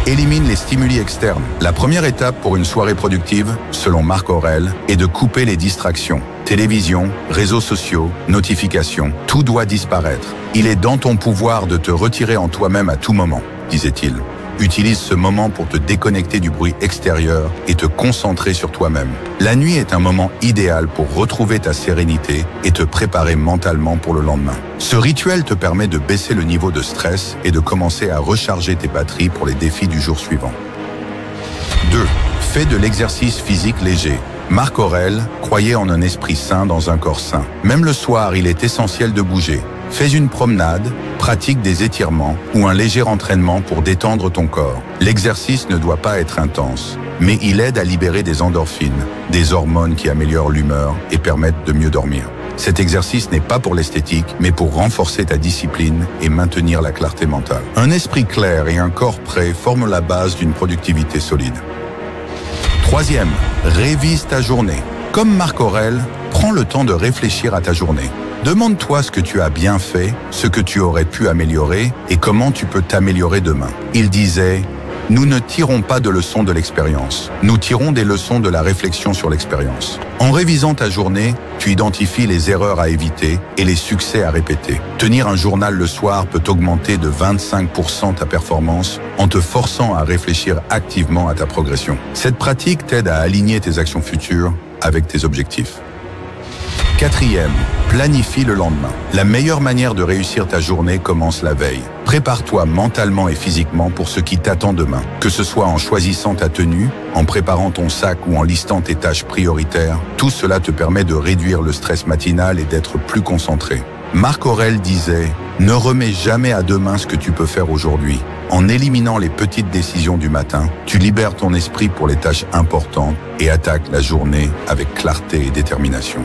Élimine les stimuli externes. La première étape pour une soirée productive, selon Marc Aurèle, est de couper les distractions. Télévision, réseaux sociaux, notifications, tout doit disparaître. Il est dans ton pouvoir de te retirer en toi-même à tout moment, disait-il. Utilise ce moment pour te déconnecter du bruit extérieur et te concentrer sur toi-même. La nuit est un moment idéal pour retrouver ta sérénité et te préparer mentalement pour le lendemain. Ce rituel te permet de baisser le niveau de stress et de commencer à recharger tes batteries pour les défis du jour suivant. 2. Fais de l'exercice physique léger. Marc Aurèle croyait en un esprit sain dans un corps sain. Même le soir, il est essentiel de bouger. Fais une promenade, pratique des étirements ou un léger entraînement pour détendre ton corps. L'exercice ne doit pas être intense, mais il aide à libérer des endorphines, des hormones qui améliorent l'humeur et permettent de mieux dormir. Cet exercice n'est pas pour l'esthétique, mais pour renforcer ta discipline et maintenir la clarté mentale. Un esprit clair et un corps prêt forment la base d'une productivité solide. 3e, révise ta journée. Comme Marc Aurèle, prends le temps de réfléchir à ta journée. Demande-toi ce que tu as bien fait, ce que tu aurais pu améliorer et comment tu peux t'améliorer demain. Il disait « Nous ne tirons pas de leçons de l'expérience, nous tirons des leçons de la réflexion sur l'expérience. » En révisant ta journée, tu identifies les erreurs à éviter et les succès à répéter. Tenir un journal le soir peut augmenter de 25% ta performance en te forçant à réfléchir activement à ta progression. Cette pratique t'aide à aligner tes actions futures avec tes objectifs. 4e, planifie le lendemain. La meilleure manière de réussir ta journée commence la veille. Prépare-toi mentalement et physiquement pour ce qui t'attend demain. Que ce soit en choisissant ta tenue, en préparant ton sac ou en listant tes tâches prioritaires, tout cela te permet de réduire le stress matinal et d'être plus concentré. Marc Aurèle disait « Ne remets jamais à demain ce que tu peux faire aujourd'hui. En éliminant les petites décisions du matin, tu libères ton esprit pour les tâches importantes et attaques la journée avec clarté et détermination. »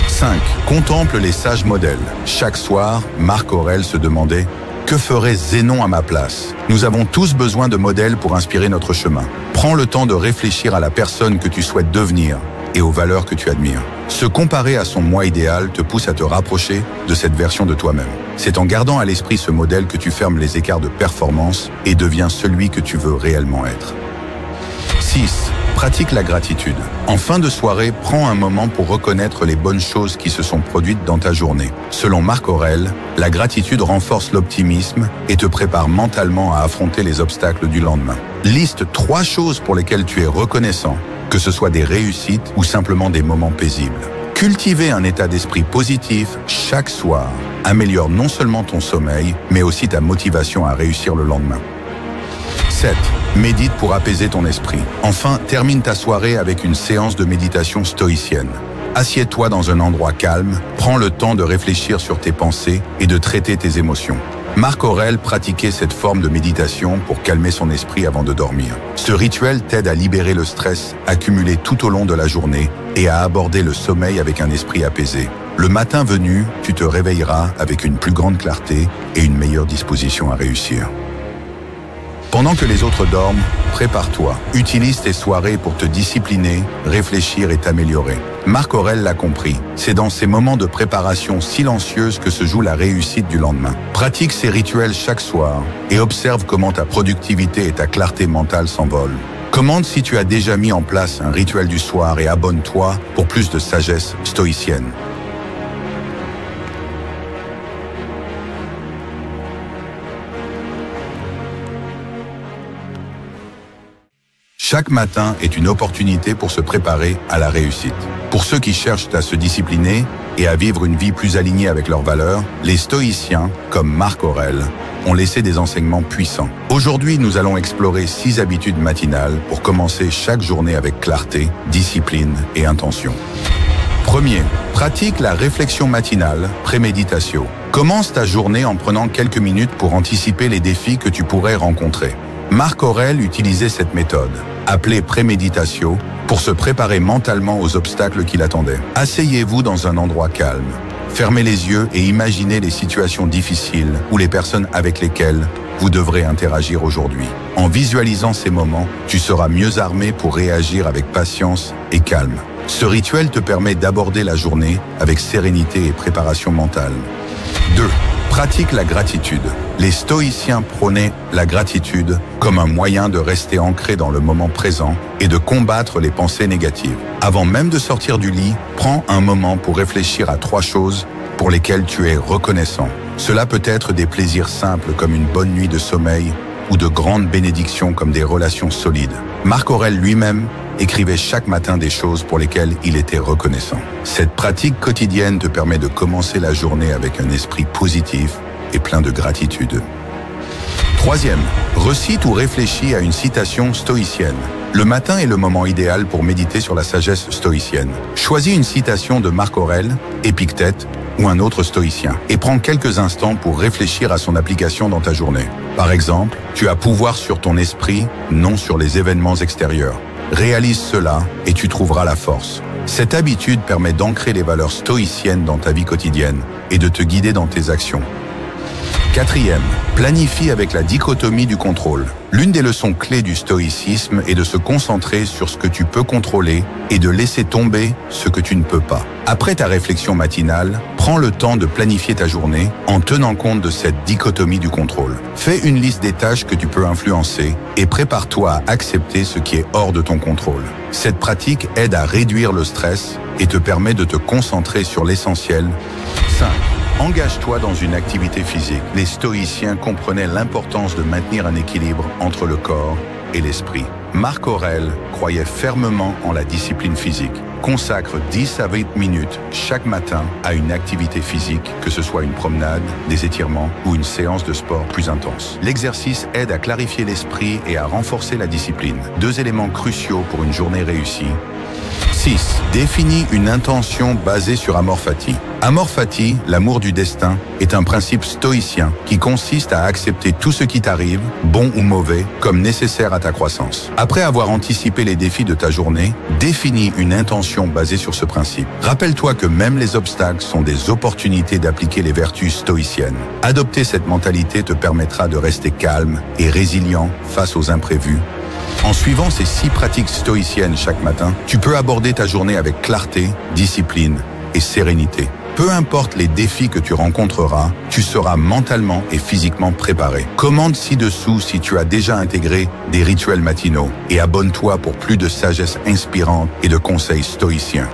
5. Contemple les sages modèles. Chaque soir, Marc Aurèle se demandait « Que ferait Zénon à ma place ?» Nous avons tous besoin de modèles pour inspirer notre chemin. Prends le temps de réfléchir à la personne que tu souhaites devenir et aux valeurs que tu admires. Se comparer à son moi idéal te pousse à te rapprocher de cette version de toi-même. C'est en gardant à l'esprit ce modèle que tu fermes les écarts de performance et deviens celui que tu veux réellement être. 6. Pratique la gratitude. En fin de soirée, prends un moment pour reconnaître les bonnes choses qui se sont produites dans ta journée. Selon Marc Aurèle, la gratitude renforce l'optimisme et te prépare mentalement à affronter les obstacles du lendemain. Liste 3 choses pour lesquelles tu es reconnaissant, que ce soit des réussites ou simplement des moments paisibles. Cultiver un état d'esprit positif chaque soir améliore non seulement ton sommeil, mais aussi ta motivation à réussir le lendemain. 7. Médite pour apaiser ton esprit. Enfin, termine ta soirée avec une séance de méditation stoïcienne. Assieds-toi dans un endroit calme, prends le temps de réfléchir sur tes pensées et de traiter tes émotions. Marc Aurèle pratiquait cette forme de méditation pour calmer son esprit avant de dormir. Ce rituel t'aide à libérer le stress accumulé tout au long de la journée et à aborder le sommeil avec un esprit apaisé. Le matin venu, tu te réveilleras avec une plus grande clarté et une meilleure disposition à réussir. Pendant que les autres dorment, prépare-toi. Utilise tes soirées pour te discipliner, réfléchir et t'améliorer. Marc Aurèle l'a compris. C'est dans ces moments de préparation silencieuse que se joue la réussite du lendemain. Pratique ces rituels chaque soir et observe comment ta productivité et ta clarté mentale s'envolent. Commente si tu as déjà mis en place un rituel du soir et abonne-toi pour plus de sagesse stoïcienne. Chaque matin est une opportunité pour se préparer à la réussite. Pour ceux qui cherchent à se discipliner et à vivre une vie plus alignée avec leurs valeurs, les stoïciens, comme Marc Aurèle, ont laissé des enseignements puissants. Aujourd'hui, nous allons explorer 6 habitudes matinales pour commencer chaque journée avec clarté, discipline et intention. Premier, pratique la réflexion matinale, préméditatio. Commence ta journée en prenant quelques minutes pour anticiper les défis que tu pourrais rencontrer. Marc Aurèle utilisait cette méthode, appelée préméditatio, pour se préparer mentalement aux obstacles qui l'attendaient. Asseyez-vous dans un endroit calme. Fermez les yeux et imaginez les situations difficiles ou les personnes avec lesquelles vous devrez interagir aujourd'hui. En visualisant ces moments, tu seras mieux armé pour réagir avec patience et calme. Ce rituel te permet d'aborder la journée avec sérénité et préparation mentale. 2. Pratique la gratitude. Les stoïciens prônaient la gratitude comme un moyen de rester ancré dans le moment présent et de combattre les pensées négatives. Avant même de sortir du lit, prends un moment pour réfléchir à 3 choses pour lesquelles tu es reconnaissant. Cela peut être des plaisirs simples comme une bonne nuit de sommeil ou de grandes bénédictions comme des relations solides. Marc Aurèle lui-même écrivait chaque matin des choses pour lesquelles il était reconnaissant. Cette pratique quotidienne te permet de commencer la journée avec un esprit positif et plein de gratitude. 3e, recite ou réfléchis à une citation stoïcienne. Le matin est le moment idéal pour méditer sur la sagesse stoïcienne. Choisis une citation de Marc Aurèle, Épictète ou un autre stoïcien et prends quelques instants pour réfléchir à son application dans ta journée. Par exemple, tu as pouvoir sur ton esprit, non sur les événements extérieurs. Réalise cela et tu trouveras la force. Cette habitude permet d'ancrer les valeurs stoïciennes dans ta vie quotidienne et de te guider dans tes actions. 4e, planifie avec la dichotomie du contrôle. L'une des leçons clés du stoïcisme est de se concentrer sur ce que tu peux contrôler et de laisser tomber ce que tu ne peux pas. Après ta réflexion matinale, prends le temps de planifier ta journée en tenant compte de cette dichotomie du contrôle. Fais une liste des tâches que tu peux influencer et prépare-toi à accepter ce qui est hors de ton contrôle. Cette pratique aide à réduire le stress et te permet de te concentrer sur l'essentiel. 5. Engage-toi dans une activité physique. Les stoïciens comprenaient l'importance de maintenir un équilibre entre le corps et l'esprit. Marc Aurèle croyait fermement en la discipline physique. Consacre 10 à 20 minutes chaque matin à une activité physique, que ce soit une promenade, des étirements ou une séance de sport plus intense. L'exercice aide à clarifier l'esprit et à renforcer la discipline. 2 éléments cruciaux pour une journée réussie. 6. Définis une intention basée sur Amor Fati. Amor Fati, l'amour du destin, est un principe stoïcien qui consiste à accepter tout ce qui t'arrive, bon ou mauvais, comme nécessaire à ta croissance. Après avoir anticipé les défis de ta journée, définis une intention basée sur ce principe. Rappelle-toi que même les obstacles sont des opportunités d'appliquer les vertus stoïciennes. Adopter cette mentalité te permettra de rester calme et résilient face aux imprévus. En suivant ces 6 pratiques stoïciennes chaque matin, tu peux aborder ta journée avec clarté, discipline et sérénité. Peu importe les défis que tu rencontreras, tu seras mentalement et physiquement préparé. Commande ci-dessous si tu as déjà intégré des rituels matinaux et abonne-toi pour plus de sagesse inspirante et de conseils stoïciens.